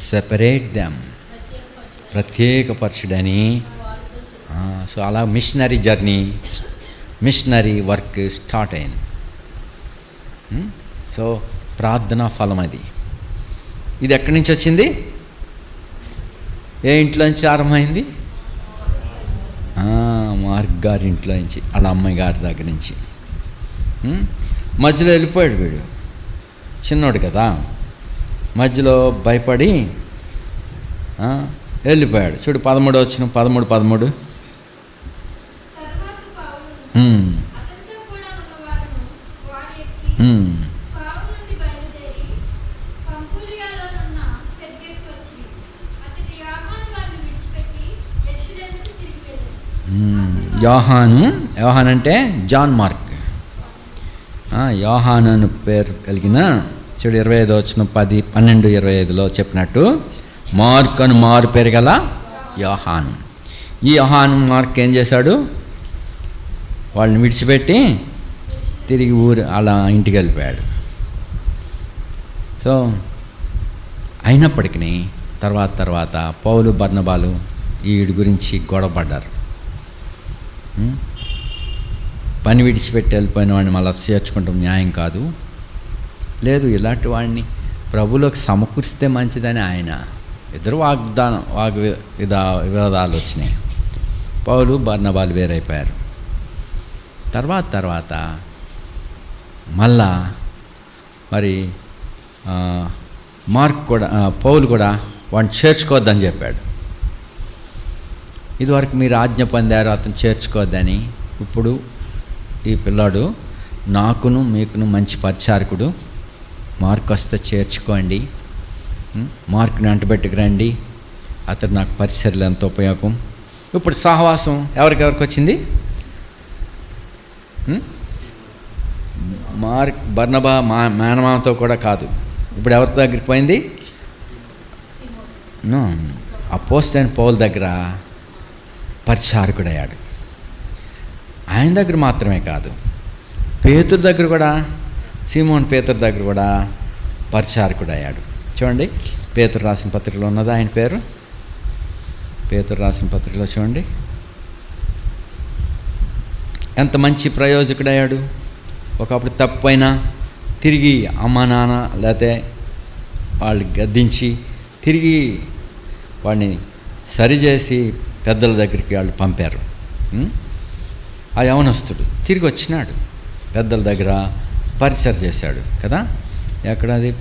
సెపరేట్ దెమ్, ప్రత్యేకపరచుడని. సో అలా మిషనరీ వర్క్ స్టార్ట్ అయింది. సో ప్రార్థనా ఫలం అది. ఇది ఎక్కడి నుంచి వచ్చింది? ఏ ఇంట్లో నుంచి ఆరంభమైంది? మార్క్ గారి ఇంట్లో నుంచి, వాళ్ళ అమ్మాయి గారి దగ్గర నుంచి. మధ్యలో వెళ్ళిపోయాడు వీడు, చిన్నోడు కదా, మధ్యలో భయపడి వెళ్ళిపోయాడు. చూడు 13 వచ్చిన 13. యోహాన్ అంటే జాన్ మార్క్. యోహాన్ అని పేరు కలిగిన, చూడు 25వ వచనం 12:25లో చెప్పినట్టు మార్క్ అని మారు పేరు గల యోహాన్. ఈ యోహాన్ మార్క్ ఏం చేశాడు? వాళ్ళని విడిచిపెట్టి తిరిగి అలా ఇంటికి వెళ్ళిపోయాడు. సో అయినప్పటికీ తర్వాత పౌలు బర్నబాలు వీడి గురించి గొడవపడ్డారు. పని విడిచిపెట్టి వెళ్ళిపోయిన వాడిని మళ్ళీ చేర్చుకుంటాం న్యాయం కాదు, లేదు ఇలాంటి వాడిని ప్రభులోకి సమకూరిస్తే మంచిదని ఆయన. ఇద్దరు వివాదాలు వచ్చినాయి. పౌలు బర్నబాలు వేరైపోయారు. తర్వాత మళ్ళా మరి మార్క్ కూడా, పౌలు కూడా వాడిని చేర్చుకోవద్దని చెప్పాడు. ఇదివరకు మీరు ఆజ్ఞ పొందారు అతను చేర్చుకోవద్దని. ఇప్పుడు ఈ పిల్లాడు నాకును మీకును మంచి పరిచారకుడు, మార్కు వస్తే చేర్చుకోండి, మార్కుని అంటబెట్టుకు రండి, అతడు నాకు పరిచర్యలు ఎంత ఉపయోగం. ఇప్పుడు సహవాసం ఎవరికి వచ్చింది? బర్నబా మేనమామతో కూడా కాదు. ఇప్పుడు ఎవరి దగ్గరికి పోయింది? అపోస్తలుడైన పౌలు దగ్గర పరిచారకుడయ్యాడు. ఆయన దగ్గర మాత్రమే కాదు, పేతురు దగ్గర కూడా, సీమోన్ పేతురు దగ్గర కూడా పరిచారకుడయ్యాడు. చూడండి, పేతురు రాసిన పత్రికలో ఉన్నదా ఆయన పేరు? పేతురు రాసిన పత్రికలో చూడండి, ఎంత మంచి ప్రయోజకుడయ్యాడు. ఒకప్పుడు తప్పైనా తిరిగి అమ్మ నాన్న లేకపోతే వాళ్ళు గద్దించి తిరిగి వాడిని సరిచేసి పెద్దల దగ్గరికి వాళ్ళు పంపారు. ఆ యవనస్తుడు తిరిగి వచ్చినాడు, పెద్దల దగ్గర పరిచయం చేశాడు కదా. ఎక్కడ అది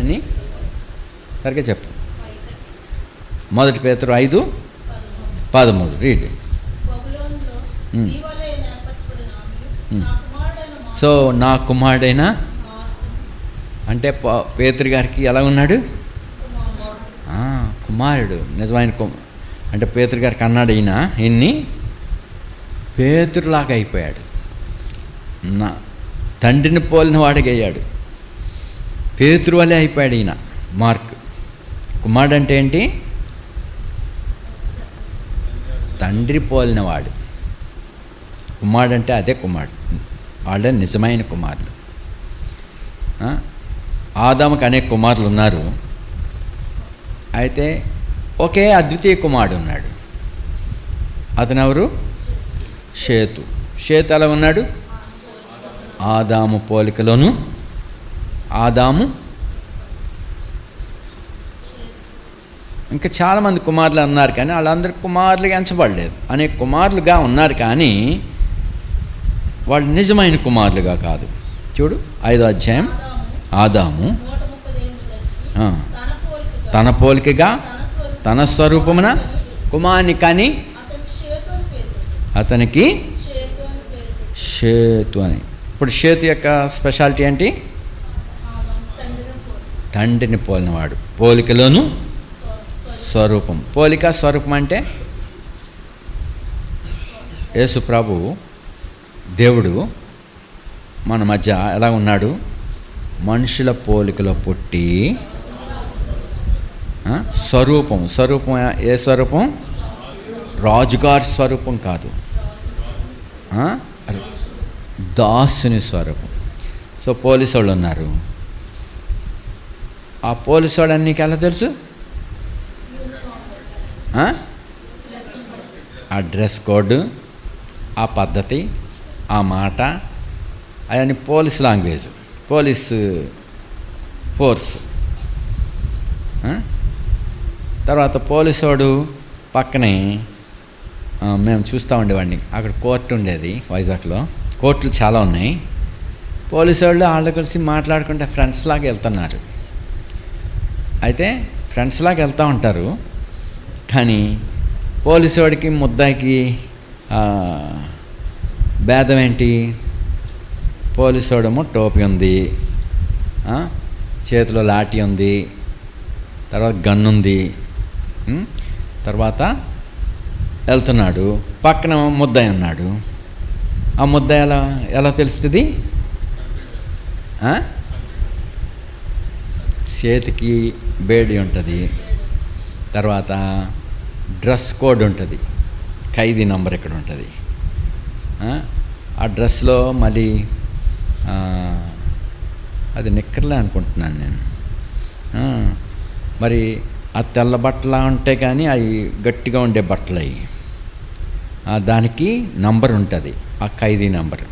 అని సరిగ్గా చెప్పు. 1 పేతురు 5:13 రీడ్. సో నా కుమారుడైన అంటే పేతురు గారికి ఎలా ఉన్నాడు? కుమారుడు, నిజమైన అంటే పేతురు గారికి అన్నాడు ఈయన, ఈయన్ని పేతురులాగా అయిపోయాడు, నా తండ్రిని పోలిన వాడిగా అయ్యాడు, పేతురు వలే అయిపోయాడు ఈయన. మార్క్ కుమారుడు అంటే ఏంటి? తండ్రి పోలినవాడు. కుమారుడు అంటే అదే కుమారుడు, వాళ్ళే నిజమైన కుమారులు. ఆదాముకు అనేక కుమారులు ఉన్నారు, అయితే ఒకే అద్వితీయ కుమారుడు ఉన్నాడు. అతను ఎవరు? షేతు. షేతు ఎలా ఉన్నాడు? ఆదాము పోలికలోను. ఆదాము ఇంకా చాలామంది కుమారులు ఉన్నారు, కానీ వాళ్ళందరూ కుమారులుగా ఎంచబడలేదు. అనేక కుమారులుగా ఉన్నారు, కానీ వాళ్ళు నిజమైన కుమారులుగా కాదు. చూడు 5వ అధ్యాయం, ఆదాము తన పోలికగా తన స్వరూపమున కుమారుని కానీ అతనికి షేతు అని. ఇప్పుడు షేతు యొక్క స్పెషాలిటీ ఏంటి? తండ్రిని పోలినవాడు, పోలికలోను స్వరూపం. పోలిక స్వరూపం అంటే యేసు ప్రభు దేవుడు మన మధ్య ఎలా ఉన్నాడు? మనుషుల పోలికలో పుట్టి, స్వరూపం. స్వరూపం ఏ స్వరూపం? రాజుగారి స్వరూపం కాదు, దాసుని స్వరూపం. సో పోలీసు వాళ్ళు ఉన్నారు, ఆ పోలీసు వాడు నీకు ఎలా తెలుసు? ఆ డ్రెస్ కోడ్, ఆ పద్ధతి, ఆ మాట, అవన్నీ పోలీస్ లాంగ్వేజ్, పోలీసు ఫోర్స్. తర్వాత పోలీసు వాడు పక్కనే మేము చూస్తూ ఉండేవాడిని, అక్కడ కోర్టు ఉండేది వైజాగ్లో, కోర్టులు చాలా ఉన్నాయి. పోలీసు వాళ్ళు వాళ్ళ కలిసి మాట్లాడుకుంటే ఫ్రెండ్స్ లాగా వెళ్తున్నారు. అయితే ఫ్రెండ్స్ లాగా వెళ్తూ ఉంటారు, కానీ పోలీసు వాడికి ముద్దాయికి భేదం ఏంటి? పోలీసు వాడేమో టోపీ ఉంది, చేతిలో లాఠీ ఉంది, తర్వాత గన్ ఉంది, తర్వాత వెళ్తున్నాడు, పక్కన ముద్దాయి ఉన్నాడు. ఆ ముద్దాయి ఎలా తెలుస్తుంది? చేతికి బేడి ఉంటుంది, తర్వాత డ్రెస్ కోడ్ ఉంటుంది, ఖైదీ నంబర్ ఇక్కడ ఉంటుంది. ఆ డ్రెస్లో మళ్ళీ అది నిక్కర్లే అనుకుంటున్నాను నేను. మరి ఆ తెల్ల బట్టలా ఉంటాయి, కానీ అవి గట్టిగా ఉండే బట్టలు అవి, దానికి నంబర్ ఉంటుంది, ఆ ఖైదీ నంబర్.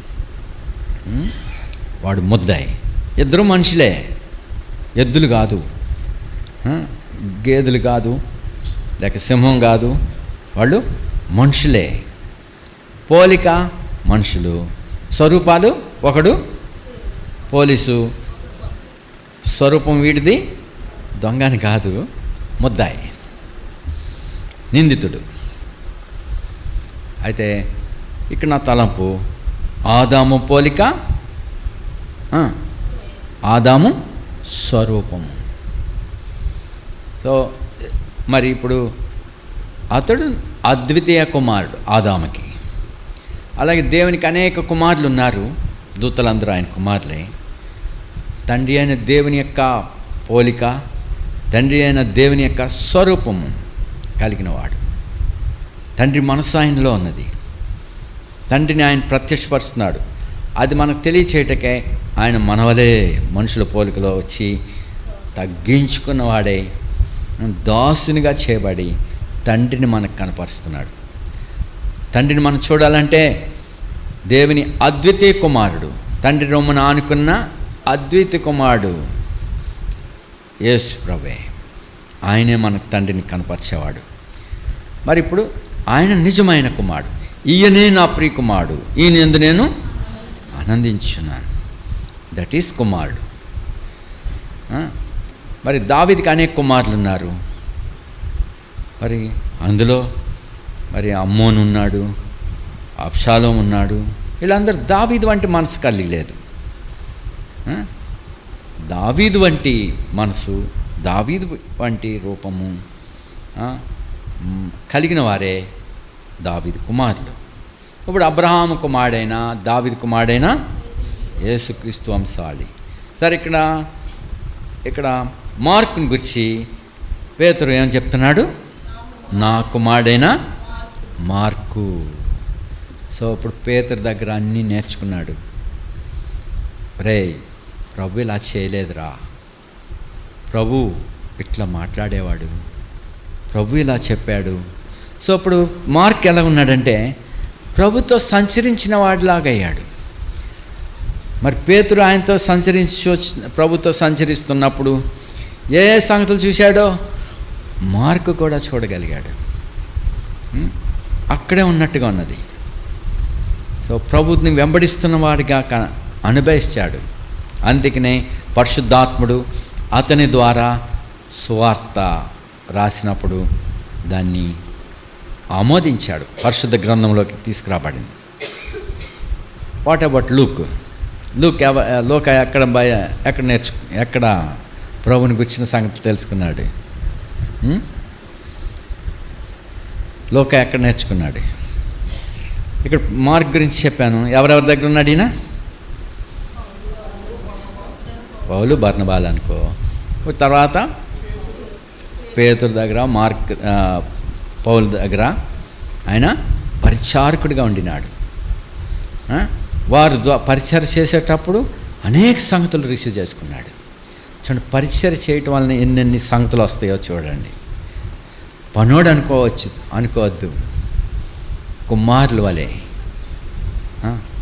వాడు ముద్దాయి. ఇద్దరు మనుషులే, ఎద్దులు కాదు, గేదెలు కాదు, లేక సింహం కాదు, వాళ్ళు మనుషులే. పోలిక మనుషులు, స్వరూపాలు ఒకడు పోలీసు, స్వరూపం వీడిది దొంగని కాదు, ముద్దాయి. నిందితుడు. అయితే ఇక్కడ నా తలంపు, ఆదాము పోలిక, ఆదాము స్వరూపము. సో మరి ఇప్పుడు అతడు అద్వితీయ కుమారుడు ఆదాముకి. అలాగే దేవునికి అనేక కుమారులు ఉన్నారు, దూతలందరూ ఆయన కుమారులే. తండ్రి అయిన దేవుని యొక్క పోలిక, తండ్రి అయిన దేవుని యొక్క స్వరూపము కలిగినవాడు. తండ్రి మనసు ఆయనలో ఉన్నది. తండ్రిని ఆయన ప్రత్యక్షపరుస్తున్నాడు. అది మనకు తెలియచేయటకే ఆయన మనవలే మనుషుల పోలికలో వచ్చి తగ్గించుకున్నవాడే దాసునిగా చేయబడి తండ్రిని మనకు కనపరుస్తున్నాడు. తండ్రిని మనం చూడాలంటే దేవుని అద్వితీయ కుమారుడు, తండ్రి రొమ్మున ఆనుకున్న అద్వితీయ కుమారుడు యేసు ప్రభువే. ఆయనే మనకు తండ్రిని కనపరిచేవాడు. మరి ఇప్పుడు ఆయన నిజమైన కుమారుడు. ఈయనే నా ప్రియ కుమారుడు, ఈయన యందు నేను ఆనందించున్నాను. దట్ ఈస్ కుమారుడు. మరి దావీదుకి అనేక కుమారులు ఉన్నారు. మరి అందులో మరి అమ్మోను ఉన్నాడు, అబ్షాలోము ఉన్నాడు. వీళ్ళందరూ దావీదు వంటి మనసు కలిగి లేదు. దావీదు వంటి మనసు, దావీదు వంటి రూపము కలిగిన వారే దావీదు కుమారులు. ఇప్పుడు అబ్రహాము కుమారుడైనా దావీదు కుమారుడైనా యేసుక్రీస్తు వంశాలి. సరే, ఇక్కడ మార్కుని గురించి పేతురు ఏమని చెప్తున్నాడు? నా కుమారుడైన మార్కు. సో ఇప్పుడు పేతురు దగ్గర అన్నీ నేర్చుకున్నాడు. రే, ప్రభు ఇలా చేయలేదురా, ప్రభు ఇట్లా మాట్లాడేవాడు, ప్రభు ఇలా చెప్పాడు. సో ఇప్పుడు మార్క్ ఎలా ఉన్నాడంటే ప్రభుతో సంచరించిన వాడిలాగా అయ్యాడు. మరి పేతురు ఆయనతో ప్రభుతో సంచరిస్తున్నప్పుడు ఏ సంగతులు చూశాడో మార్కు కూడా చూడగలిగాడు. అక్కడే ఉన్నట్టుగా ఉన్నది. సో ప్రభుని వెంబడిస్తున్న వాడిగా అనుభవించాడు. అందుకనే పరిశుద్ధాత్ముడు అతని ద్వారా సువార్త రాసినప్పుడు దాన్ని ఆమోదించాడు, పరిశుద్ధ గ్రంథంలోకి తీసుకురాబడింది. వాట్ అబౌట్ లూక్ ఎక్కడ ప్రభుని గుర్చిన సంగతి తెలుసుకున్నాడు? లోక ఎక్కడ నేర్చుకున్నాడు? ఇక్కడ మార్క్ గురించి చెప్పాను. ఎవరెవరి దగ్గర ఉన్నాడు ఈయన? పౌలు, బర్నబాలు అనుకో. తర్వాత పేతురు దగ్గర, పౌలు దగ్గర ఆయన పరిచారకుడిగా ఉండినాడు. వారు పరిచయం చేసేటప్పుడు అనేక సంగతులు రిసీవ్ చేసుకున్నాడు. చూడండి, పరిచయం చేయటం వలన ఎన్నెన్ని సంగతులు వస్తాయో చూడండి. పనోడు అనుకోవద్దు, కుమారుల వలె.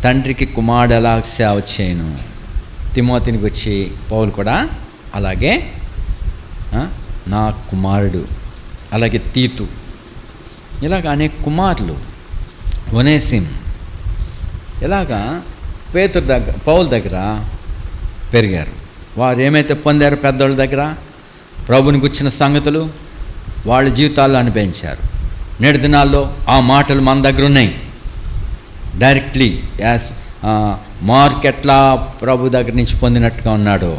తండ్రికి కుమారుడు ఎలా సేవ చేయను, తిమోతినికి వచ్చి పౌలు కూడా అలాగే నా కుమారుడు, అలాగే తీతు, ఇలాగ అనేక కుమారులు, ఒనేసిం, ఇలాగా పౌలు దగ్గర పెరిగారు. వారు ఏమైతే పొందారో పెద్దోళ్ళ దగ్గర ప్రభుని గుర్చిన సంగతులు వాళ్ళ జీవితాల్లో అనుభవించారు. నేటి దినాల్లో ఆ మాటలు మన దగ్గర ఉన్నాయి. డైరెక్ట్లీ మార్క్ ఎట్లా ప్రభు దగ్గర నుంచి పొందినట్టుగా ఉన్నాడో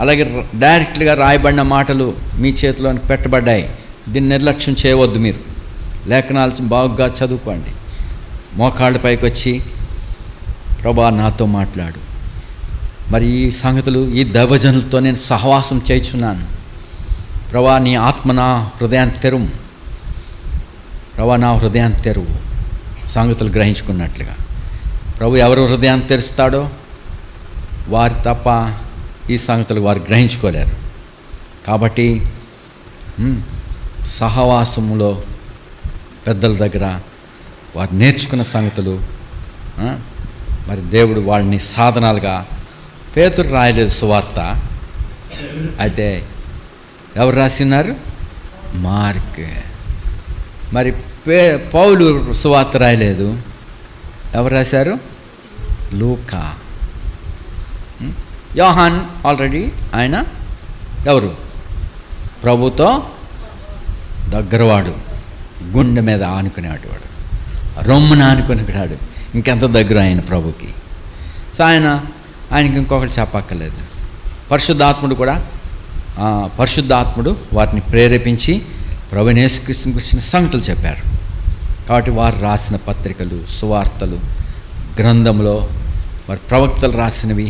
అలాగే డైరెక్ట్గా రాయబడిన మాటలు మీ చేతిలోకి పెట్టబడ్డాయి. దీన్ని నిర్లక్ష్యం చేయవద్దు. మీరు లేఖనాలు బాగా చదువుకోండి. మోకాళ్ళ పైకి వచ్చి ప్రభా నాతో మాట్లాడు, మరి ఈ సంగతులు ఈ దైవజనులతో నేను సహవాసం చేయుచున్నాను, ప్రభా నీ ఆత్మ నా హృదయాన్ని తెరువు, ప్రభా నా హృదయాన్ని తెరువు, సంగతులు గ్రహించుకున్నట్లుగా. ప్రభు ఎవరు హృదయాన్ని తెరుస్తాడో వారి తప్ప ఈ సంగతులు వారు గ్రహించుకోలేరు. కాబట్టి సహవాసములో పెద్దల దగ్గర వారు నేర్చుకున్న సంగతులు మరి దేవుడు వారిని సాధనాలుగా, పేతురు రాయలేదు సువార్త, అయితే ఎవరు రాసినారు? మార్క్. మరి పౌలు సువార్త రాయలేదు, ఎవరు రాశారు? లూకా. యోహాన్ ఆల్రెడీ ఆయన ఎవరు? ప్రభుతో దగ్గరవాడు, గుండె మీద ఆనుకునేవాడు, రొమ్మున ఆనుకునేవాడు. ఇంకెంత దగ్గర ఆయన ప్రభుకి. సో ఆయనకి ఇంకొకటి చెప్పక్కర్లేదు. పరిశుద్ధాత్ముడు వారిని ప్రేరేపించి ప్రభువైన యేసుక్రీస్తుని గురించిన సంగతులు చెప్పారు. కాబట్టి వారు రాసిన పత్రికలు, సువార్తలు, గ్రంథంలో మరి ప్రవక్తలు రాసినవి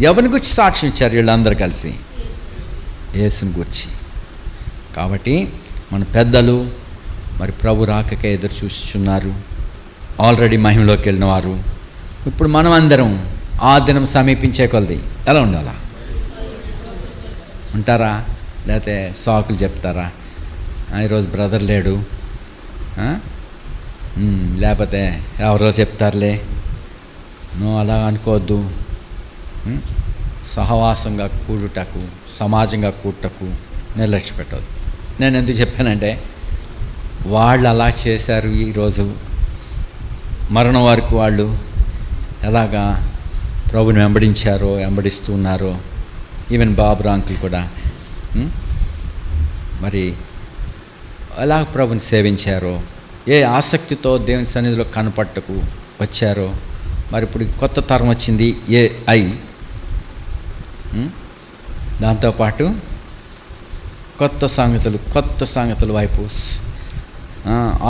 ఎవరిని గురించి సాక్ష్యం ఇచ్చారు? వీళ్ళందరూ కలిసి యేసుని గురించి. కాబట్టి మన పెద్దలు మరి ప్రభు రాకకే ఎదురు చూస్తున్నారు. ఆల్రెడీ మహిమలోకి వెళ్ళిన వారు. ఇప్పుడు మనం అందరం ఆ దినం సమీపించే కొలది ఎలా ఉండాలా? ఉంటారా? లేకపోతే సాకులు చెప్తారా? ఈరోజు బ్రదర్ లేడు, లేకపోతే ఎవరో చెప్తారులే, నువ్వు అలా అనుకోవద్దు. సహవాసంగా కూడుటకు, సమాజంగా కూడుటకు నిర్లక్ష్య పెట్టవద్దు. నేను ఎందుకు చెప్పానంటే వాళ్ళు అలా చేశారు. ఈరోజు మరణం వరకు వాళ్ళు ఎలాగా ప్రభుని వెంబడిస్తున్నారో, ఈవెన్ బాబురా అంకుల్ కూడా మరి ఎలా ప్రభుని సేవించారో, ఏ ఆసక్తితో దేవుని సన్నిధిలో కనపట్టకు వచ్చారో. మరి ఇప్పుడు కొత్త తరం వచ్చింది AI. దాంతోపాటు కొత్త సంగతుల వైపు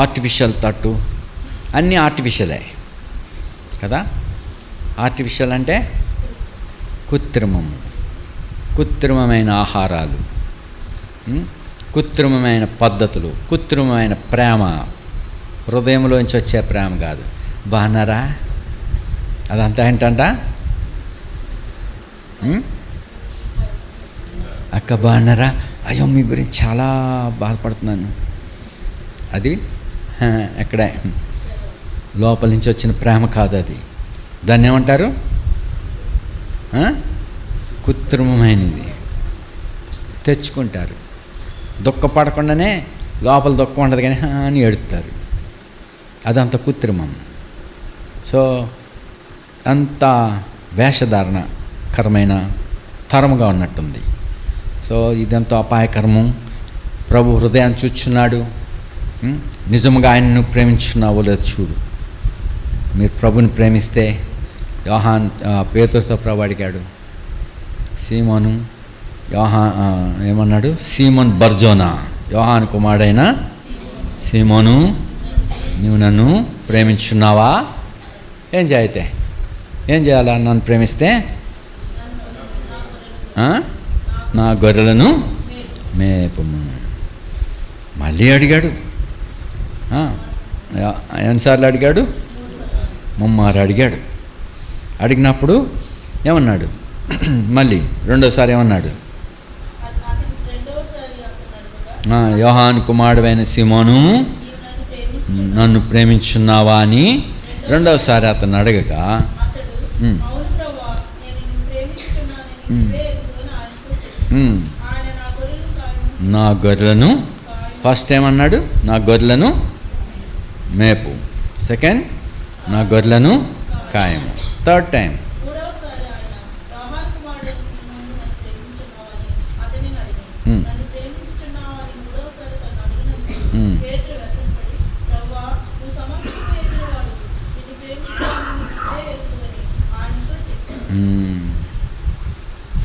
ఆర్టిఫిషియల్ తట్టు, అన్నీ ఆర్టిఫిషియలే కదా. ఆర్టిఫిషియల్ అంటే కృత్రిమమైన ఆహారాలు, కృత్రిమమైన పద్ధతులు, కృత్రిమమైన ప్రేమ, హృదయంలోంచి వచ్చే ప్రేమ కాదు. బాగున్నారా? అదంతా ఏంటంట? అక్క బాగున్నారా? అయ్యో మీ గురించి చాలా బాధపడుతున్నాను. అది ఎక్కడే లోపల నుంచి వచ్చిన ప్రేమ కాదు. అది దాన్ని ఏమంటారు? కృత్రిమమైనది తెచ్చుకుంటారు. దుఃఖపడకుండానే లోపల దుఃఖం ఉండదు కానీ అని ఏడుస్తారు. అదంత కృత్రిమం. సో అంత వేషధారణకరమైన తరముగా ఉన్నట్టుంది. సో ఇదంతా అపాయకరము. ప్రభు హృదయాన్ని చూచున్నాడు. నిజంగా ఆయనను ప్రేమించున్నావో లేదో చూడు. మీరు ప్రభుని ప్రేమిస్తే, పేతురుతో ప్రభు అడిగాడు, సీమోను ఏమన్నాడు? సీమోన్ బర్జోనా, యోహాను కుమారుడైన సీమోను, నువ్వు నన్ను ప్రేమించున్నావా? ఏం చేయాలా? నన్ను ప్రేమిస్తే నా గొర్రెలను మేపము. మళ్ళీ అడిగాడు. ఎన్నిసార్లు అడిగాడు? 3 మారు అడిగాడు. అడిగినప్పుడు ఏమన్నాడు? మళ్ళీ రెండోసారి ఏమన్నాడు? యోహాను కుమారుడైన సీమోను, నన్ను ప్రేమించున్నావా అని రెండవసారి అతను అడగగా, నా గొర్రెలను, ఫస్ట్ ఏమన్నాడు? నా గొర్రెలను మేపు. సెకండ్, నా గొర్రెలను కాయము. థర్డ్ టైం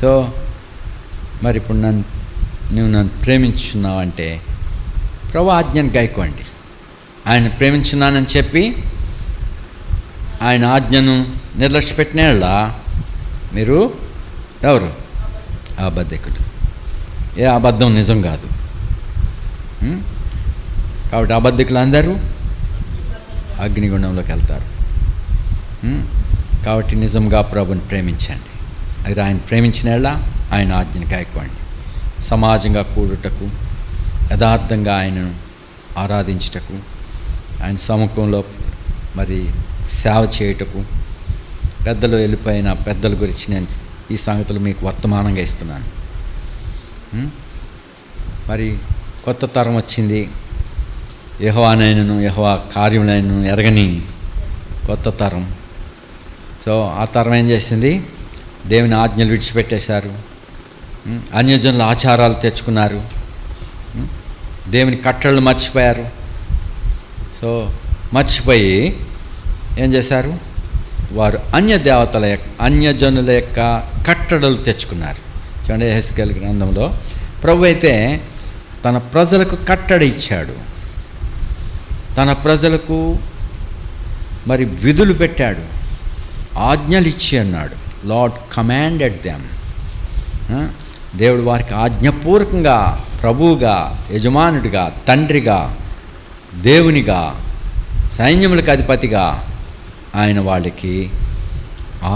సో మరి ఇప్పుడు నువ్వు నన్ను ప్రేమించున్నావంటే ప్రభు ఆజ్ఞను గైకోండి. ఆయన ప్రేమించున్నానని చెప్పి ఆయన ఆజ్ఞను నిర్లక్ష్య పెట్టినేళ్ళ మీరు ఎవరు? అబద్ధికుడు. ఏ అబద్ధం నిజం కాదు. కాబట్టి అబద్ధికులు అందరూ అగ్నిగుండంలోకి వెళ్తారు. కాబట్టి నిజంగా ప్రభుని ప్రేమించండి. అది ఆయన ప్రేమించినేళ్ళ ఆయన ఆజ్ఞను కాయకోండి. సమాజంగా కూడుటకు, యథార్థంగా ఆయనను ఆరాధించుటకు, ఆయన సముఖంలో మరి సేవ చేయుటకు, పెద్దలు వెళ్ళిపోయిన పెద్దల గురించి నేను ఈ సంగతులు మీకు వర్తమానంగా ఇస్తున్నాను. మరి కొత్త తరం వచ్చింది. యెహోవానైనను యెహోవా కార్యములైనను ఎరగని కొత్త తరం. సో ఆ తరం ఏం చేసింది? దేవుని ఆజ్ఞలు విడిచిపెట్టేశారు. అన్యజనుల ఆచారాలు తెచ్చుకున్నారు. దేవుని కట్టడలు మర్చిపోయారు. సో మర్చిపోయి ఏం చేశారు, వారు అన్యజనుల యొక్క కట్టడలు తెచ్చుకున్నారు. చూడండి యెహెజ్కేలు గ్రంథంలో ప్రభు అయితే తన ప్రజలకు కట్టడ ఇచ్చాడు, తన ప్రజలకు మరి విధులు పెట్టాడు, ఆజ్ఞలు ఇచ్చి అన్నాడు. Lord commanded them. దేవుడు వారికి ఆజ్ఞపూర్వకంగా ప్రభువుగా, యజమానుడిగా, తండ్రిగా, దేవునిగా, సైన్యములకు అధిపతిగా ఆయన వాళ్ళకి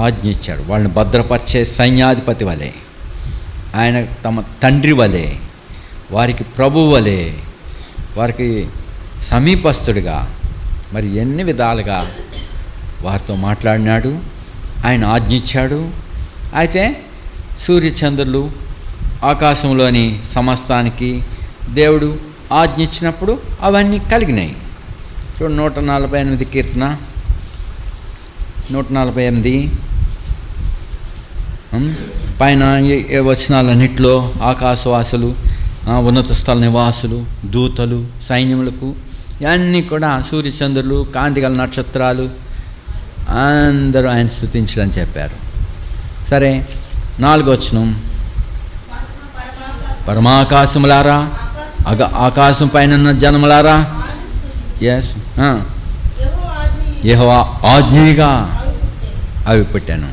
ఆజ్ఞ ఇచ్చాడు. వాళ్ళని భద్రపరిచే సైన్యాధిపతి వలె, ఆయన తమ తండ్రి వలె, వారికి ప్రభువు వలె, వారికి సమీపస్తుడిగా మరి ఎన్ని విధాలుగా వారితో మాట్లాడినాడు, ఆయన ఆజ్ఞ ఇచ్చాడు. అయితే సూర్యచంద్రులు ఆకాశంలోని సమస్తానికి దేవుడు ఆజ్ఞ ఇచ్చినప్పుడు అవన్నీ కలిగినాయి. చూడండి 148 కీర్తన 148 పైన ఏ వచనాలన్నింటిలో ఆకాశవాసులు, ఉన్నత స్థల నివాసులు, దూతలు, సైన్యములకు ఇవన్నీ కూడా సూర్యచంద్రులు, కాంతిగల నక్షత్రాలు అందరూ ఆయన స్తుతించడం చెప్పారు. సరే 4వ వచనం, పరమాకాశములారా, ఆకాశం పైన ఉన్న జనములారా, ఎస్ యెహోవా ఆజ్ఞగా అవి పెట్టాను.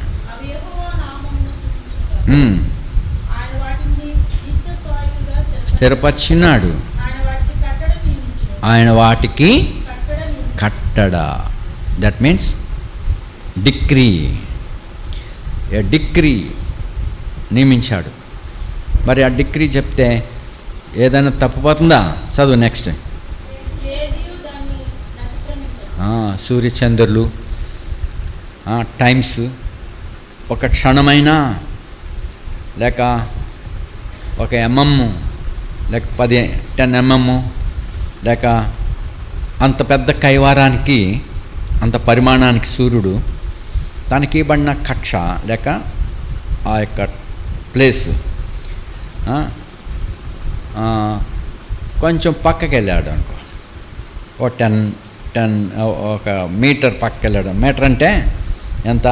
స్థిరపరిచినాడు ఆయన వాటికి కట్టడ. That means decree, A decree నియమించాడు. మరి ఆ డిక్రీ చెప్తే ఏదైనా తప్పుపోతుందా? చదువు నెక్స్ట్. సూర్యచంద్రులు, టైమ్స్, ఒక క్షణమైనా లేక ఒక mm లేక 10 mm లేక అంత పెద్ద కైవారానికి, అంత పరిమాణానికి సూర్యుడు తనకి ఇవ్వబడిన కక్ష లేక ఆ యొక్క ప్లేస్ కొంచెం పక్కకి వెళ్ళాడు అనుకో, ఓ 10 ఒక మీటర్ పక్కకి వెళ్ళాడు. మీటర్ అంటే ఎంత?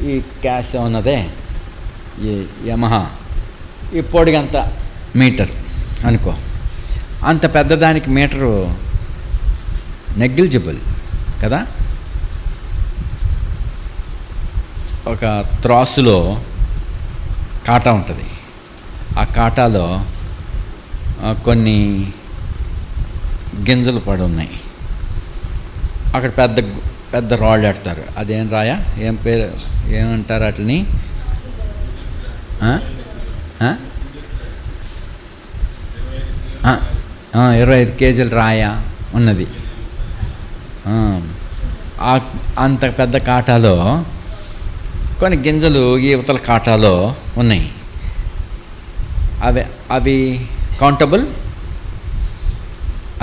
ఈ క్యాష్ ఉన్నదే, ఈ యమహా, ఈ పొడిగంత మీటర్ అనుకో. అంత పెద్దదానికి మీటరు నెగ్లిజిబుల్ కదా. ఒక త్రాసులో కాటా ఉంటుంది, ఆ కాటాలో కొన్ని గింజలు పడి ఉన్నాయి. అక్కడ పెద్ద పెద్ద రాళ్ళు పెడతారు. అదేం రాయా, ఏం పేరు, ఏమంటారు వాటిని? 25 కేజీల రాయ ఉన్నది. అంత పెద్ద కాటాలో కొన్ని గింజలు ఈ ఇవతల కాటాలో ఉన్నాయి. అవి కౌంటబుల్?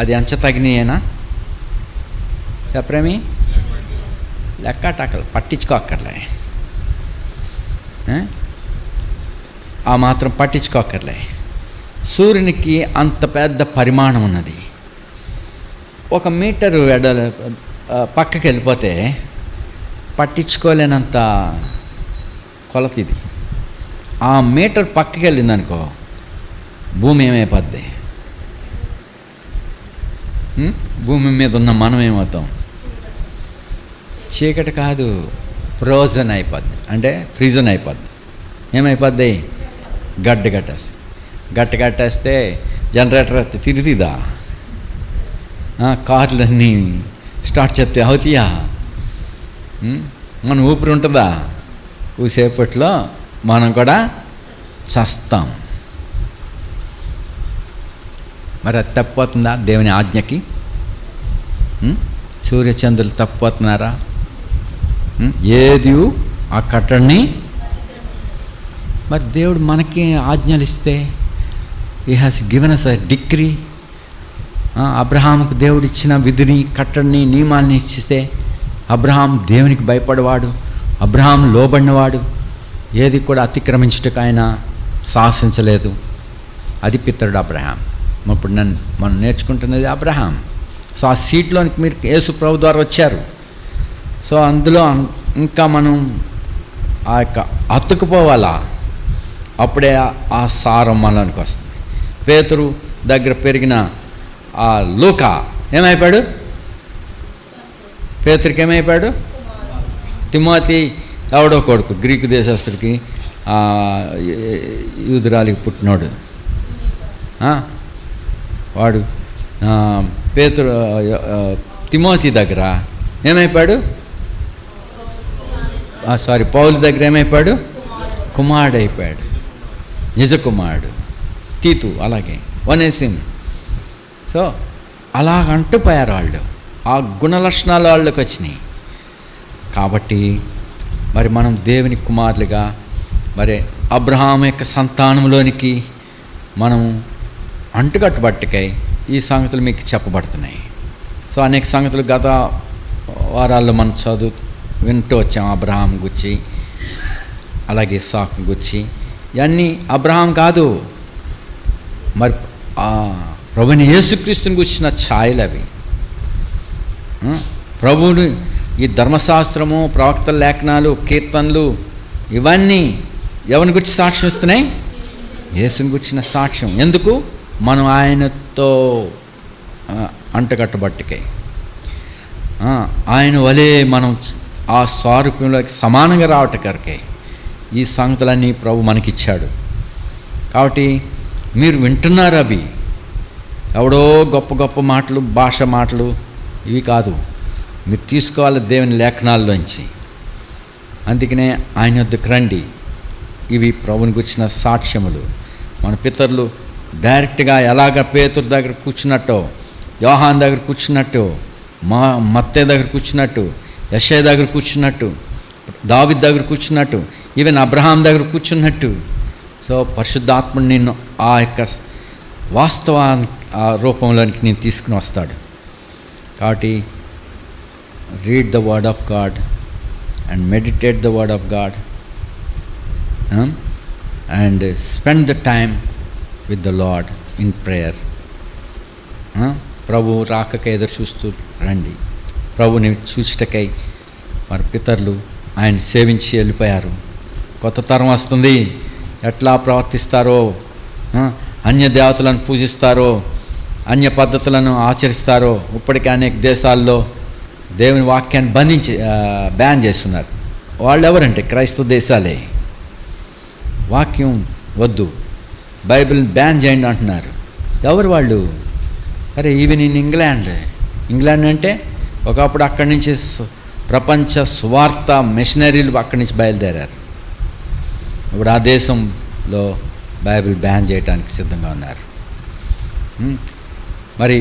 అది అంచ తగినాయేనా? చెప్పరేమి? లెక్కటాకలు పట్టించుకోక్కర్లే, ఆ మాత్రం పట్టించుకోక్కర్లే. సూర్యునికి అంత పెద్ద పరిమాణం ఉన్నది. 1 మీటరు పక్కకి వెళ్ళిపోతే పట్టించుకోలేనంత కొలత ఇది. ఆ మీటర్ పక్కకి వెళ్ళిందనుకో భూమి ఏమైపోద్ది? భూమి మీద ఉన్న మనం ఏమవుతాం? చీకటి కాదు, ఫ్రోజన్ అయిపోద్ది, అంటే ఫ్రీజన్ అయిపోద్ది. ఏమైపోద్ది? గడ్డ కట్టేస్తే జనరేటర్ వస్తే తిరుగుతుందా? కార్లన్నీ స్టార్ట్ చేస్తే అవుతాయా? మన ఊపిరి ఉంటుందా? ఊసేపట్లో మనం కూడా చస్తాం. మరి అది తప్పిపోతుందా దేవుని ఆజ్ఞకి? సూర్యచంద్రులు తప్పిపోతున్నారా? ఏది ఆ కట్టడిని మరి దేవుడు మనకి ఆజ్ఞలు ఇస్తే, he has given us a decree. అబ్రహాముకు దేవుడు ఇచ్చిన విధిని, కట్టడిని, నియమాలని ఇచ్చిస్తే అబ్రహాం దేవునికి భయపడేవాడు, అబ్రహాం లోబడినవాడు, ఏది కూడా అతిక్రమించుటకు ఆయన సాహసించలేదు. అది పితరుడు అబ్రహాం. ఇప్పుడు మనం నేర్చుకుంటున్నది అబ్రహాం. సో ఆ సీట్లోనికి మీరు యేసు ప్రభు ద్వారా వచ్చారు. సో అందులో ఇంకా మనం ఆ యొక్క అతుకుపోవాలా, అప్పుడే ఆ సారం మనలోనికి వస్తుంది. పేతురు దగ్గర పెరిగిన ఆ లూకా ఏమైపోయాడు? పేతురికి ఏమైపోయాడు? తిమోతి ఎవడో కొడుకు, గ్రీకు దేశస్తుడికి యూదురాలికి పుట్టినోడు. వాడు పేతురు తిమోతి దగ్గర ఏమైపోయాడు? పౌలు దగ్గర ఏమైపోయాడు? కుమారుడు అయిపోయాడు, నిజ కుమారుడు. తీతు అలాగే, వనేసిం. సో అలాగంటుపోయారు వాళ్ళు, ఆ గుణలక్షణాలు వాళ్ళకి వచ్చినాయి. కాబట్టి మరి మనం దేవుని కుమారులుగా మరి అబ్రహాం యొక్క సంతానంలోనికి మనం అంటుకట్టుబట్టకై ఈ సంగతులు మీకు చెప్పబడుతున్నాయి. సో అనేక సంగతులు గత వారాల్లో మనం వింటూ వచ్చాం. అబ్రహాం గురించి, అలాగే ఇస్సాకు గురించి. ఇవన్నీ అబ్రహాం కాదు, మరి ప్రభుని యేసుక్రీస్తుని గురించిన ఛాయలు అవి. ప్రభువుని ఈ ధర్మశాస్త్రము, ప్రవక్తల లేఖనాలు, కీర్తనలు ఇవన్నీ ఎవరిని గురించి సాక్ష్యం ఇస్తున్నాయి? యేసుని గురించిన సాక్ష్యం. ఎందుకు? మనం ఆయనతో అంటగట్టబట్టుకై ఆయన వలే మనం ఆ స్వారూప్యంలోకి సమానంగా రావటకరకై ఈ సంగతులన్నీ ప్రభు మనకిచ్చాడు. కాబట్టి మీరు వింటున్నారు, అవి ఎవడో గొప్ప గొప్ప మాటలు, భాష మాటలు ఇవి కాదు. మీరు తీసుకోవాలి దేవుని లేఖనాల్లోంచి. అందుకనే ఆయన వద్దకు రండి. ఇవి ప్రభుని గురించిన సాక్ష్యములు. మన పితరులు డైరెక్ట్గా ఎలాగ పేతురు దగ్గర కూర్చున్నట్టో, యోహాన్ దగ్గర కూర్చున్నట్టు, మత్తయి దగ్గర కూర్చున్నట్టు, యెషయా దగ్గర కూర్చున్నట్టు, దావీదు దగ్గర కూర్చున్నట్టు, ఈవెన్ అబ్రహాం దగ్గర కూర్చున్నట్టు. సో పరిశుద్ధాత్ముడు నిన్ను ఆ యొక్క వాస్తవ రూపంలోనికి నేను తీసుకుని వస్తాడు. కాబట్టి read the word of God and meditate the word of God and spend the time with the Lord in prayer. ప్రభు రాకకై ఎదురు చూస్తూ రండి. ప్రభుని చూచుటకై మరి పితరులు ఆయన సేవించి వెళ్ళిపోయారు. కొత్త తరం వస్తుంది, ఎట్లా ప్రవర్తిస్తారో, అన్య దేవతలను పూజిస్తారో, అన్య పద్ధతులను ఆచరిస్తారో. ఇప్పటికే అనేక దేశాల్లో దేవుని వాక్యాన్ని బ్యాన్ చేస్తున్నారు. వాళ్ళు ఎవరంటే క్రైస్తవ దేశాలే. వాక్యం వద్దు, బైబిల్ బ్యాన్ చేయండి అంటున్నారు. ఎవరు వాళ్ళు? అరే ఈవెన్ ఇన్ ఇంగ్లాండ్ అంటే ఒకప్పుడు అక్కడి నుంచి ప్రపంచ స్వార్థ మిషనరీలు అక్కడి నుంచి బయలుదేరారు. ఇప్పుడు ఆ దేశంలో బైబిల్ బ్యాన్ చేయడానికి సిద్ధంగా ఉన్నారు. మరి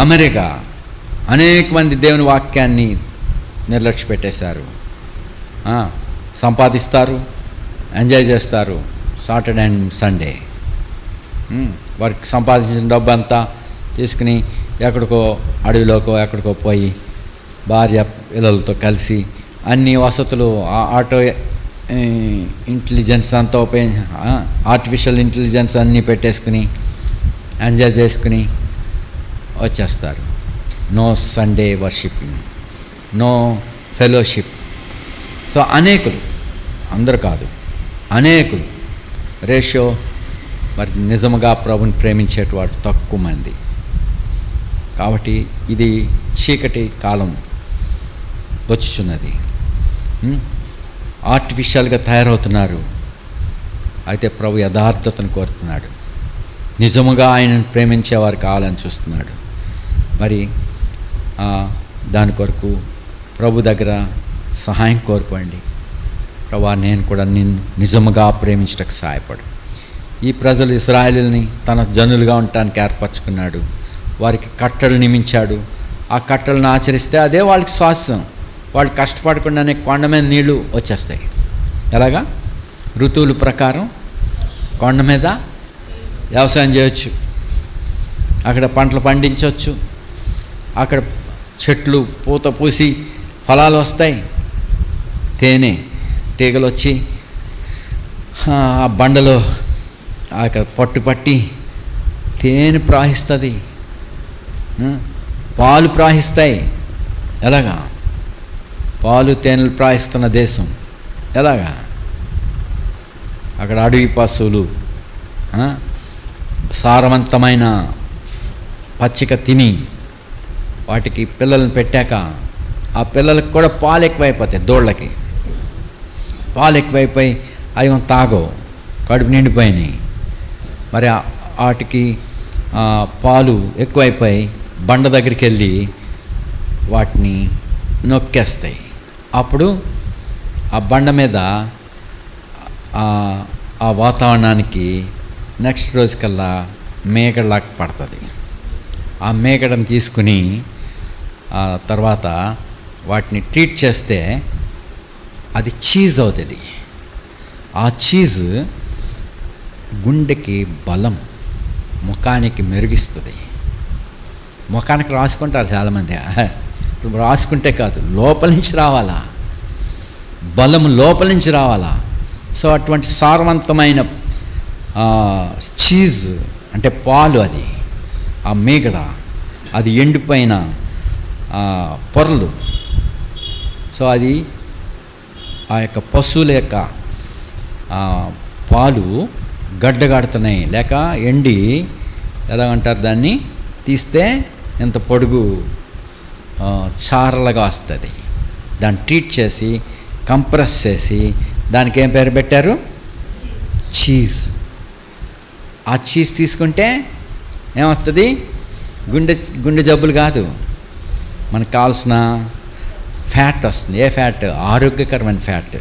అమెరికా అనేక మంది దేవుని వాక్యాన్ని నిర్లక్ష్య పెట్టేశారు. సంపాదిస్తారు, ఎంజాయ్ చేస్తారు సాటర్డే అండ్ సండే. వారికి సంపాదించిన డబ్బు అంతా తీసుకుని ఎక్కడికో అడవిలోకో ఎక్కడికో పోయి భార్య పిల్లలతో కలిసి అన్ని వసతులు, ఆటో ఇంటెలిజెన్స్ అంతా ఆర్టిఫిషియల్ ఇంటెలిజెన్స్ అన్నీ పెట్టేసుకుని ఎంజాయ్ చేసుకుని వచ్చేస్తారు. No Sunday worshipping, no fellowship. So అనేకులు, అందరు కాదు, అనేకులు రేషియో మరి నిజముగా ప్రభుని ప్రేమించేటవాడు తక్కువ మంది. కాబట్టి ఇది చీకటి కాలం వచ్చుచున్నది. ఆర్టిఫిషియల్గా తయారవుతున్నారు. అయితే ప్రభు యథార్థతను కోరుతున్నాడు. నిజముగా ఆయనను ప్రేమించేవారు కావాలని చూస్తున్నాడు. మరి దాని కొరకు ప్రభు దగ్గర సహాయం కోరుకోండి. ప్రభా, నేను కూడా నిన్ను నిజముగా ప్రేమించడానికి సహాయపడు. ఈ ప్రజలు ఇశ్రాయేలుని తన జనులుగా ఉండటానికి ఏర్పరచుకున్నాడు. వారికి కట్టలు నియమించాడు. ఆ కట్టలను ఆచరిస్తే అదే వాళ్ళకి శ్వాసం. వాళ్ళు కష్టపడకుండానే కొండ మీద నీళ్లు వచ్చేస్తాయి. ఎలాగా? ఋతువుల ప్రకారం కొండ మీద వ్యవసాయం చేయొచ్చు, అక్కడ పంటలు పండించవచ్చు, అక్కడ చెట్లు పూత పూసి ఫలాలు వస్తాయి, తేనె తీగలు వచ్చి ఆ బండలో ఆ పట్టు పట్టి తేనె ప్రవహిస్తుంది. పాలు ప్రవహిస్తాయి. ఎలాగా? పాలు తేనెలు ప్రవహిస్తున్న దేశం. ఎలాగా? అక్కడ అడవి పశువులు సారవంతమైన పచ్చిక తిని వాటికి పిల్లలను పెట్టాక ఆ పిల్లలకు కూడా పాలు ఎక్కువైపోతాయి. దూళ్ళకి పాలు ఎక్కువైపోయి అవి తాగో, కడుపు నిండిపోయినాయి. మరి వాటికి పాలు ఎక్కువైపోయి బండ దగ్గరికి వెళ్ళి వాటిని నొక్కేస్తాయి. అప్పుడు ఆ బండ మీద ఆ వాతావరణానికి నెక్స్ట్ రోజుకల్లా మేకడలాగా పడుతుంది. ఆ మేకడని తీసుకుని తర్వాత వాటిని ట్రీట్ చేస్తే అది చీజ్ అవుతుంది. ఆ చీజ్ గుండెకి బలం, ముఖానికి మెరుగిస్తుంది. ముఖానికి రాసుకుంటారు చాలామంది. రాసుకుంటే కాదు, లోపల నుంచి రావాలా, బలం లోపల నుంచి రావాలా. సో అటువంటి సారవంతమైన చీజ్ అంటే పాలు, అది ఆ మేగడ, అది ఎండిపోయిన పొరలు. సో అది ఆ యొక్క పశువుల యొక్క పాలు గడ్డగాడుతున్నాయి, లేక ఎండి ఎలాగంటారు దాన్ని, తీస్తే ఎంత పొడుగు చారలుగా వస్తుంది. దాన్ని ట్రీట్ చేసి కంప్రెస్ చేసి దానికి ఏం పేరు పెట్టారు? చీజ్. ఆ చీజ్ తీసుకుంటే ఏమొస్తుంది? గుండె జబ్బులు కాదు, మనకు కావాల్సిన ఫ్యాట్ వస్తుంది. ఏ ఫ్యాట్? ఆరోగ్యకరమైన ఫ్యాట్.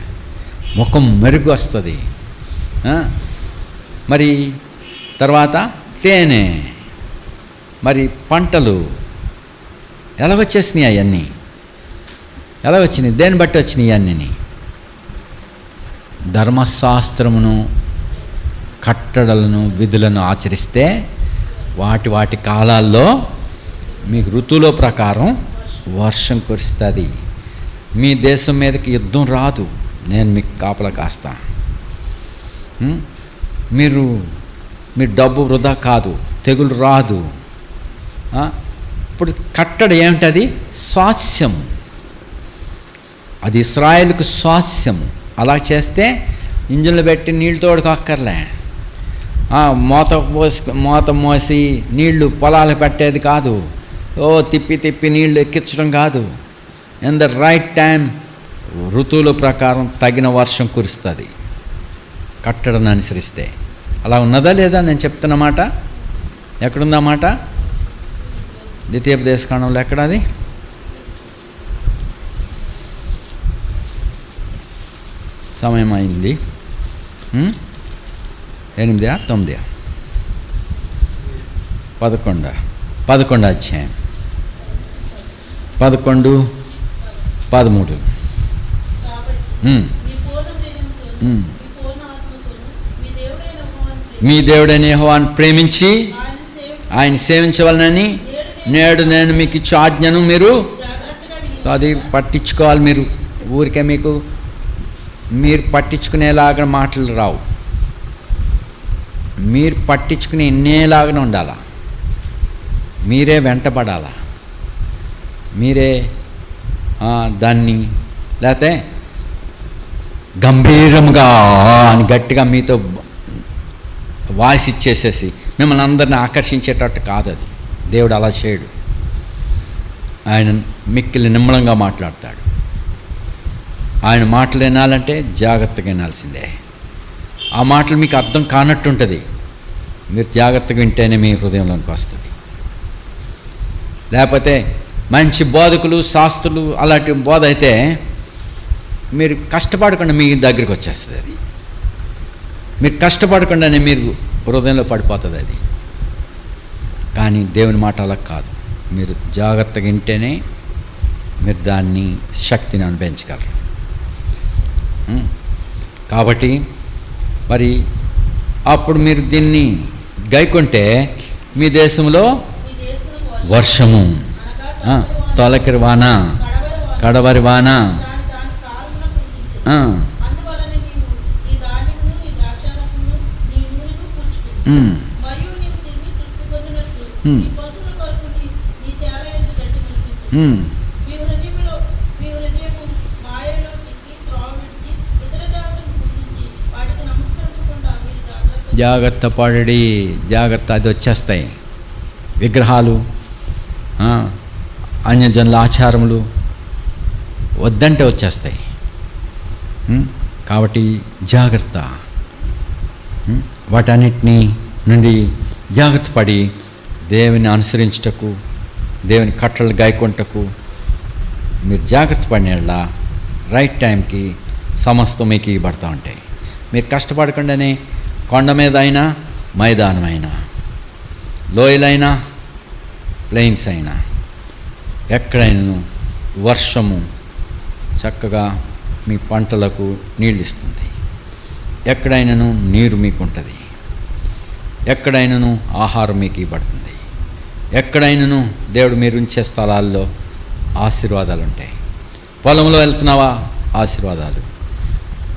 ముఖం మెరుగు వస్తుంది. మరి తర్వాత తేనె, మరి పంటలు ఎలా వచ్చేసినాయి? అవన్నీ ఎలా వచ్చినాయి? దేన్ని బట్టి వచ్చినాయి? అన్నీ ధర్మశాస్త్రమును, కట్టడలను, విధులను ఆచరిస్తే వాటి కాలాల్లో మీకు ఋతువుల ప్రకారం వర్షం కురుస్తుంది. మీ దేశం మీదకి యుద్ధం రాదు, నేను మీకు కాపలా కాస్తా. మీరు డబ్బు వృధా కాదు, తెగులు రాదు. ఇప్పుడు కట్టడ ఏమిటది? స్వాస్యం. అది ఇశ్రాయేలుకు స్వాస్యం. అలా చేస్తే ఇంజన్లు పెట్టి నీళ్ళు తోడుకోక్కర్లే, మూత మోసి నీళ్లు పొలాలకు పెట్టేది కాదు, తిప్పి నీళ్లు ఎక్కించడం కాదు. ఇన్ ద రైట్ టైం ఋతువుల ప్రకారం తగిన వర్షం కురుస్తుంది కట్టడను అనుసరిస్తే. అలా ఉన్నదా లేదా నేను చెప్తున్నమాట? ఎక్కడుందన్నమాట? ద్వితీయోపదేశకాండంలో ఎక్కడ అది? సమయం అయింది. 8, 9, 11 అధ్యాయం 11, 13. మీ దేవుడైన యెహోవాను ప్రేమించి ఆయన సేవించవలనని నేడు నేను మీకు ఇచ్చే ఆజ్ఞను మీరు అది పట్టించుకోవాలి. మీరు ఊరికే మీరు పట్టించుకునేలాగా మాటలు రావు, మీరు పట్టించుకుని ఎన్నేలాగానే ఉండాలా, మీరే వెంటబడాలా, మీరే దాన్ని, లేకపోతే గంభీరంగా అని గట్టిగా మీతో వాయిస్ ఇచ్చేసేసి మిమ్మల్ని అందరిని ఆకర్షించేటట్టు కాదు. అది దేవుడు అలా చేయడు. ఆయన మిక్కిలి నిమ్మలంగా మాట్లాడతాడు. ఆయన మాటలు వినాలంటే జాగ్రత్తగా వినాల్సిందే. ఆ మాటలు మీకు అర్థం కానట్టుంటుంది, మీరు జాగ్రత్తగా వింటేనే మీ హృదయంలోకి వస్తుంది. లేకపోతే మంచి బోధకులు, శాస్త్రులు అలాంటి బోధ అయితే మీరు కష్టపడకుండా మీ దగ్గరికి వచ్చేస్తుంది. అది మీరు కష్టపడకుండానే మీరు హృదయంలో పడిపోతుంది అది. కానీ దేవుని మాట అలా కాదు, మీరు జాగ్రత్తగా వింటేనే మీరు దాన్ని శక్తిని అనుభవించగలరు. కాబట్టి మరి అప్పుడు మీరు దీన్ని గైకొంటే మీ దేశంలో వర్షము, తొలకరి వాన, కడవరి వాన, జాగ్రత్త పడి జాగ్రత్త, అది వచ్చేస్తాయి విగ్రహాలు, అన్యజనుల ఆచారములు వద్దంటే వచ్చేస్తాయి. కాబట్టి జాగ్రత్త, వాటన్నిటినీ నుండి జాగ్రత్త పడి దేవుని అనుసరించుటకు, దేవుని కట్టలు గాయకొంటకు మీరు జాగ్రత్త పడిన రైట్ టైంకి సమస్తం మీకు ఇవ్వబడతా ఉంటాయి. మీరు కష్టపడకుండానే కొండ మీద అయినా, మైదానమైనా, లోయలైనా, ప్లెయిన్స్ అయినా, ఎక్కడైనా వర్షము చక్కగా మీ పంటలకు నీళ్ళు ఇస్తుంది. ఎక్కడైనాను నీరు మీకు ఉంటుంది. ఎక్కడైనాను ఆహారం మీకు ఇవ్వబడుతుంది. ఎక్కడైనాను దేవుడు మీరు ఉంచే స్థలాల్లో ఆశీర్వాదాలు ఉంటాయి. పొలంలో వెళ్తున్నావా, ఆశీర్వాదాలు.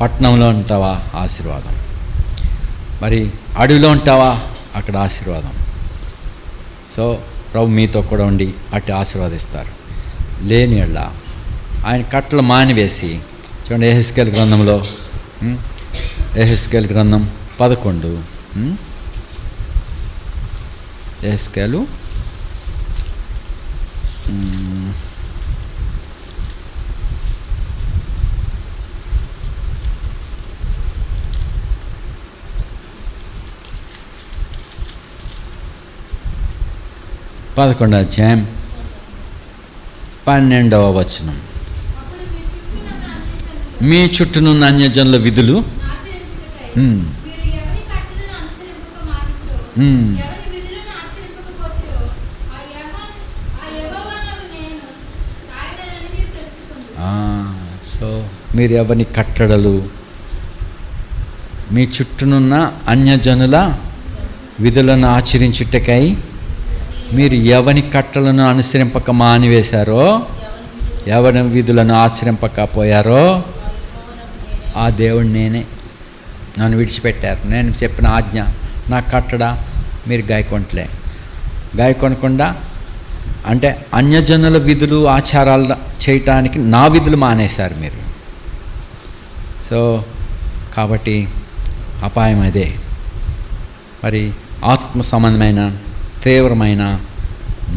పట్టణంలో ఉంటావా, ఆశీర్వాదం. మరి అడవిలో ఉంటావా, అక్కడ ఆశీర్వాదం. సో ప్రభు మీతో కూడా ఉండి అటు ఆశీర్వాదిస్తారు. లేని యెడల ఆయన కట్టలు మానివేసి చూడండి, యెహెజ్కేలు గ్రంథంలో, యెహెజ్కేలు గ్రంథం 11, యెహెజ్కేలు 11వ అధ్యాయం 12వ వచనం. మీ చుట్టూనున్న అన్యజనుల విధులు సో మీరు ఎవరి కట్టడలు, మీ చుట్టూనున్న అన్యజనుల విధులను ఆచరించుటకై మీరు ఎవని కట్టలను అనుసరింపక మానివేశారో, ఎవరి విధులను ఆచరింపకపోయారో ఆ దేవుడు నేనే. నన్ను విడిచిపెట్టారు. నేను చెప్పిన ఆజ్ఞ, నా కట్టడ మీరు గాయకొనకుండా అంటే అన్యజనుల విధులు ఆచారాలు చేయటానికి నా విధులు మానేశారు మీరు. సో కాబట్టి అపాయం అదే. మరి ఆత్మ సంబంధమైన తీవ్రమైన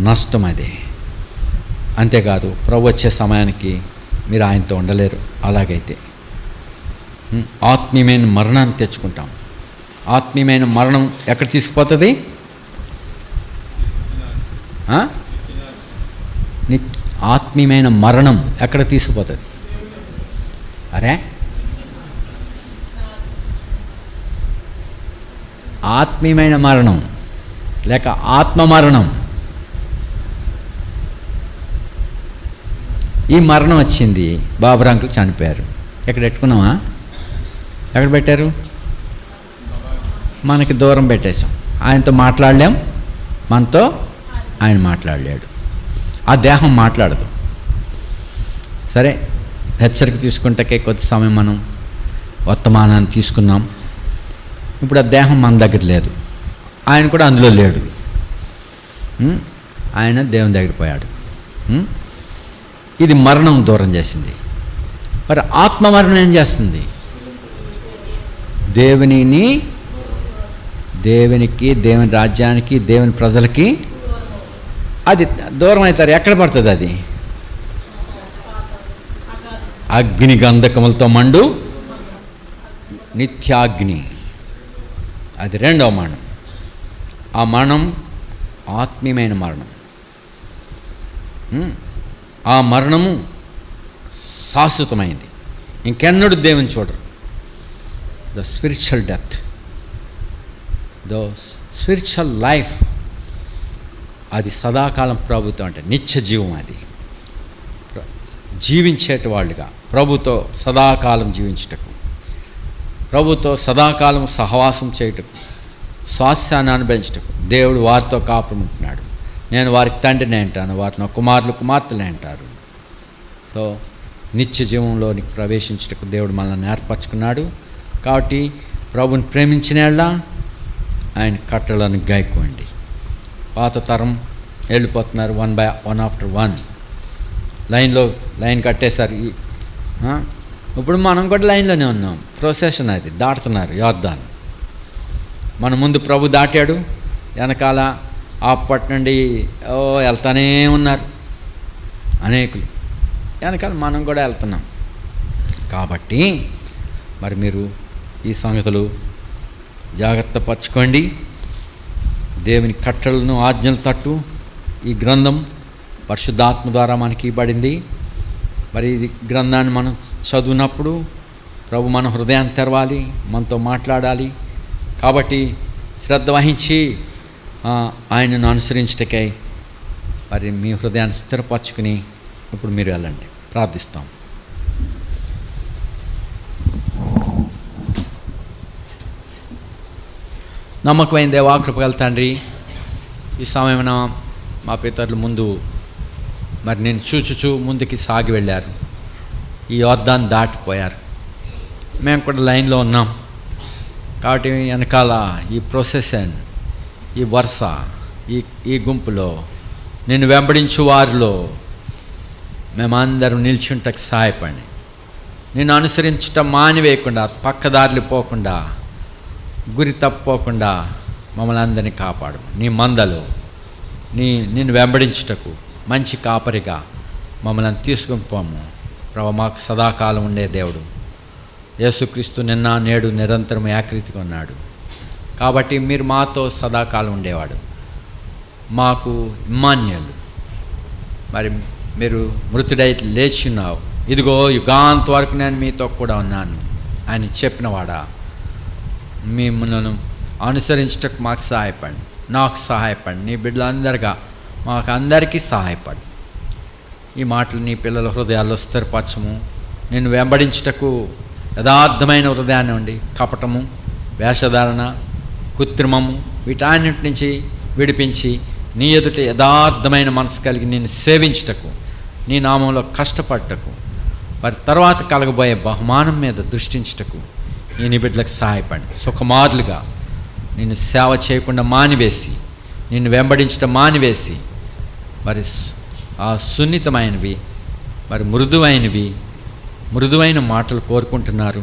నష్టం అదే. అంతేకాదు ప్రభు వచ్చే సమయానికి మీరు ఆయనతో ఉండలేరు. అలాగైతే ఆత్మీయమైన మరణాన్ని తెచ్చుకుంటాం. ఆత్మీయమైన మరణం ఎక్కడ తీసుకుపోతుంది? ఆత్మీయమైన మరణం ఎక్కడ తీసుకుపోతుంది? అరే ఆత్మీయమైన మరణం లేక ఆత్మ మరణం. ఈ మరణం వచ్చింది, బాబురా అంకుల్ చనిపోయారు. ఎక్కడ పెట్టుకున్నామా? ఎక్కడ పెట్టారు? మనకి దూరం పెట్టేశాం. ఆయనతో మాట్లాడలేం, మనతో ఆయన మాట్లాడలేడు. ఆ దేహం మాట్లాడదు. సరే, హెచ్చరిక తీసుకుంటే కొద్ది సమయం మనం వర్తమానాన్ని తీసుకున్నాం. ఇప్పుడు ఆ దేహం మన దగ్గర లేదు, ఆయన కూడా అందులో లేడు. ఆయన దేవుని దగ్గర పోయాడు. ఇది మరణం దూరం చేసింది. మరి ఆత్మ మరణం ఏం చేస్తుంది? దేవునికి, దేవుని రాజ్యానికి, దేవుని ప్రజలకి అది దూరం అవుతారు. ఎక్కడ పడుతుంది అది? అగ్ని గంధకములతో మండు నిత్యాగ్ని. అది రెండవ మరణం. ఆ మరణం ఆత్మీయమైన మరణం. ఆ మరణము శాశ్వతమైంది. ఇంకెన్నడూ దేవుని చూడరు. The spiritual death, the spiritual life, అది సదాకాలం ప్రభుత్వం అంటే నిత్య జీవం. అది జీవించేటి వాళ్ళుగా ప్రభుతో సదాకాలం జీవించుటకు, ప్రభుతో సదాకాలం సహవాసం చేయుటకు, స్వాస్థ్యాన్ని అనుభవించుటకు దేవుడు వారితో కాపుకుంటున్నాడు. నేను వారికి తండ్రిని అంటాను, వారిని కుమారులు కుమార్తెలే అంటారు. సో నిత్య జీవంలోనికి ప్రవేశించుటకు దేవుడు మనల్ని ఏర్పరచుకున్నాడు. కాబట్టి ప్రభుని ప్రేమించిన ఆయన కట్టలను గాయకోండి. పాత తరం వెళ్ళిపోతున్నారు, వన్ ఆఫ్టర్ వన్. లైన్ కట్టేశారు. ఇప్పుడు మనం కూడా లైన్లోనే ఉన్నాం. ప్రొసెషన్ అది దాటుతున్నారు యోర్దాను. మన ముందు ప్రభు దాటాడు, వెనకాల అప్పటి నుండి వెళ్తానే ఉన్నారు అనేకులు, వెనకాల మనం కూడా వెళ్తున్నాం. కాబట్టి మరి మీరు ఈ సంగతులు జాగ్రత్త పరచుకోండి. దేవుని కట్టడలను ఆజ్ఞల తట్టు ఈ గ్రంథం పరిశుద్ధాత్మ ద్వారా మనకి ఇవ్వబడింది. మరి ఇది గ్రంథాన్ని మనం చదివినప్పుడు ప్రభు మన హృదయాన్ని తెరవాలి, మనతో మాట్లాడాలి. కాబట్టి శ్రద్ధ వహించి ఆయనను అనుసరించటకై మరి మీ హృదయాన్ని స్థిరపరచుకుని ఇప్పుడు మీరు వెళ్ళండి. ప్రార్థిస్తాం. నమ్మకమైన దేవా, కృపగల తండ్రి, ఈ సమయమున మా పితరులు ముందు మరి నేను చూచుచూ ముందుకి సాగి వెళ్ళారు. ఈ యోర్దాన్ని దాటిపోయారు. మేము కూడా లైన్లో ఉన్నాం. కాబట్టి వెనకాల ఈ ప్రొసెషన్, ఈ వరుస, ఈ గుంపులో నేను వెంబడించు వారిలో మేమందరం నిల్చుంటకు సహాయపడి, నేను అనుసరించటం మానివేయకుండా, పక్కదారులు పోకుండా, గురి తప్పుకోకుండా మమ్మల్ని అందరినీ కాపాడు. నీ మందలో నిన్ను వెంబడించుటకు మంచి కాపరిగా మమ్మల్ని తీసుకుని పోము ప్రభు. మాకు సదాకాలం ఉండే దేవుడు యేసుక్రీస్తు నిన్న నేడు నిరంతరం ఏకరీతిగా ఉన్నాడు. కాబట్టి మీరు మాతో సదాకాలం ఉండేవాడు. మాకు ఇమ్మాన్యుయేలు, మరి మీరు మృతుడై లేచున్నావు, ఇదిగో యుగాంత వరకు నేను మీతో కూడా ఉన్నాను అని చెప్పినవాడా, మిమ్మల్ని అనుసరించటకు మాకు సహాయపడి, నాకు సహాయపడి, నీ బిడ్డలందరిగా మాకు అందరికీ సహాయపడి ఈ మాటలు నీ పిల్లల హృదయాల్లో స్థిరపరచము. నేను వెంబడించటకు యథార్థమైన హృదయాన్ని ఉండి కపటము, వేషధారణ, కృత్రిమము వీటన్నిటి నుంచి విడిపించి నీ ఎదుట యథార్థమైన మనసు కలిగి నిన్ను సేవించుటకు, నీ నామంలో కష్టపడటకు, వారి తర్వాత కలగబోయే బహుమానం మీద దృష్టించుటకు నీ బిడ్డలకు సహాయపడి సుకుమారులుగా నిన్ను సేవ చేయకుండా మానివేసి, నిన్ను వెంబడించడం మానివేసి, మరి ఆ సున్నితమైనవి, మరి మృదువైన మాటలు కోరుకుంటున్నారు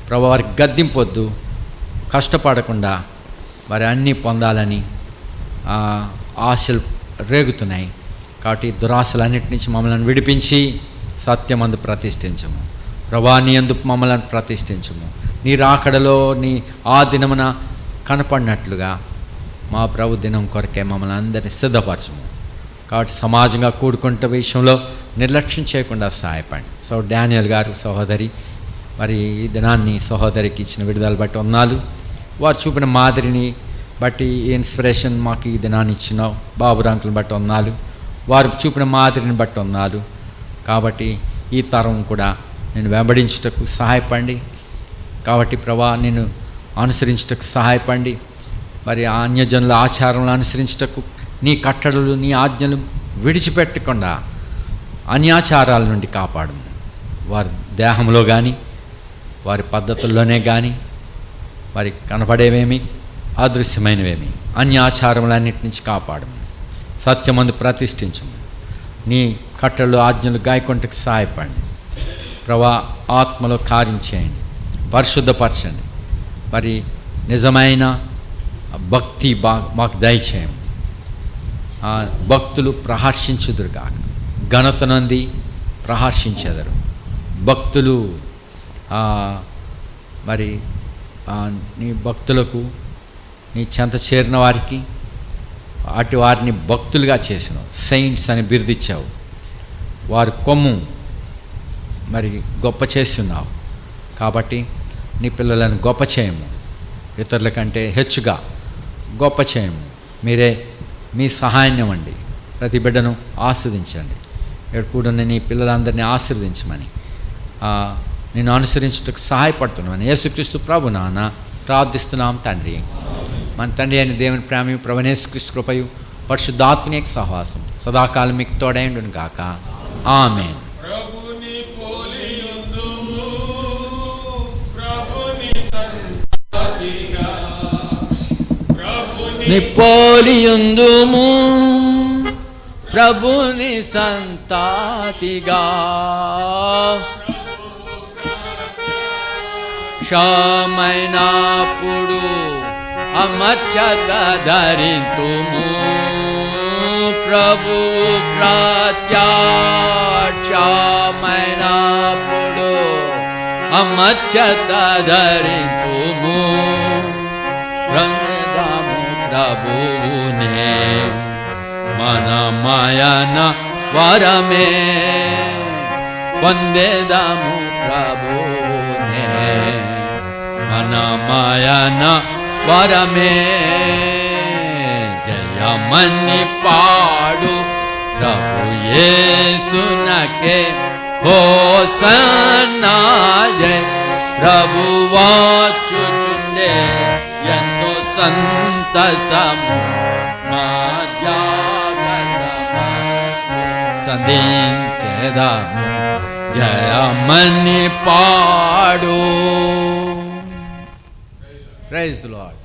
ప్రభు. వారికి గద్దింపొద్దు, కష్టపడకుండా మరి అన్నీ పొందాలని ఆశలు రేగుతున్నాయి. కాబట్టి దురాశలన్నిటి నుంచి మమ్మల్ని విడిపించి సత్యమందు ప్రతిష్ఠించము ప్రభా. నీ యందు మమ్మల్ని ప్రతిష్ఠించము. నీ రాకడలో నీ ఆ దినమున కనపడినట్లుగా మా ప్రభు దినం కొరకే మమ్మల్ని అందరినీ సిద్ధపరచము. కాబట్టి సమాజంగా కూడుకుంటే విషయంలో నిర్లక్ష్యం చేయకుండా సహాయపడి. సో డానియల్ గారు సహోదరి మరి ఈ దినాన్ని సహోదరికి ఇచ్చిన విడుదల బట్టి వందనాలు. వారు చూపిన మాదిరిని బట్టి ఇన్స్పిరేషన్ మాకు ఈ దినాన్ని ఇచ్చినావు. బాబు రంకులను బట్టి వందనాలు. వారు చూపిన మాదిరిని బట్టి వందనాలు. కాబట్టి ఈ తరం కూడా నేను వెంబడించుటకు సహాయపడి, కాబట్టి ప్రభా నేను అనుసరించుటకు సహాయపడి, మరి అన్యజనుల ఆచారాలను అనుసరించుటకు నీ కట్టడలు, నీ ఆజ్ఞలు విడిచిపెట్టకుండా అన్యాచారాల నుండి కాపాడు. వారి దేహంలో కానీ వారి పద్ధతుల్లోనే కానీ వారి కనపడేవేమి అదృశ్యమైనవేమి అన్యాచారములన్నిటి నుంచి కాపాడు. సత్యమందు ప్రతిష్ఠించము. నీ కట్టడలు, ఆజ్ఞలు గాయకొంటకు సహాయపడండి ప్రభా. ఆత్మలో కార్యం చేయండి, పరిశుద్ధపరచండి. మరి నిజమైన భక్తి మాకు దయచేయం. భక్తులు ప్రహర్షించుదురుగా, ఘనత నుండి ప్రహర్షించెదరు. భక్తులు మరి నీ భక్తులకు నీ చెంత చేరిన వారికి అటు వారిని భక్తులుగా చేసినావు. సెయింట్స్ అని బిరుదిచ్చావు. వారి కొమ్ము మరి గొప్ప చేస్తున్నావు. కాబట్టి నీ పిల్లలను గొప్ప చేయము, ఇతరుల కంటే హెచ్చుగా గొప్ప చేయము. మీరే మీ సహాయాన్ని ఇవ్వండి. ప్రతి బిడ్డను ఆస్వాదించండి. ఇక్కడ కూడా నీ పిల్లలందరినీ ఆశీర్వదించమని, నేను అనుసరించుటకు సహాయపడుతున్నామని యేసుక్రీస్తు ప్రభు నాన్న ప్రార్థిస్తున్నాం తండ్రి. మన తండ్రి అయిన దేవుని ప్రేమ, ప్రభు యేసుక్రీస్తు కృపయు, పరిశుద్ధాత్మ యొక్క సహవాసం సదాకాలం మీకు తోడైండును గాక. ఆమేన్. నీ పోలియుందుము ప్రభుని సంతాతిగా క్షమైనప్పుడు అమర్చక ధరింతుము ప్రభు ప్రత్యక్షమైనప్పుడు అమర్చక ధరింతుము రంగదాము ప్రభువునే మనమయన వరమే వందేదాము ప్రభువునే మనమయన వరమే జయమని పాడు ప్రభు యేసునకే హోసన్నా జయ ప్రభువాచుచుండే ఎంతో సంతసము మా సంధించేదాము జయమని పాడు. Praise the lord.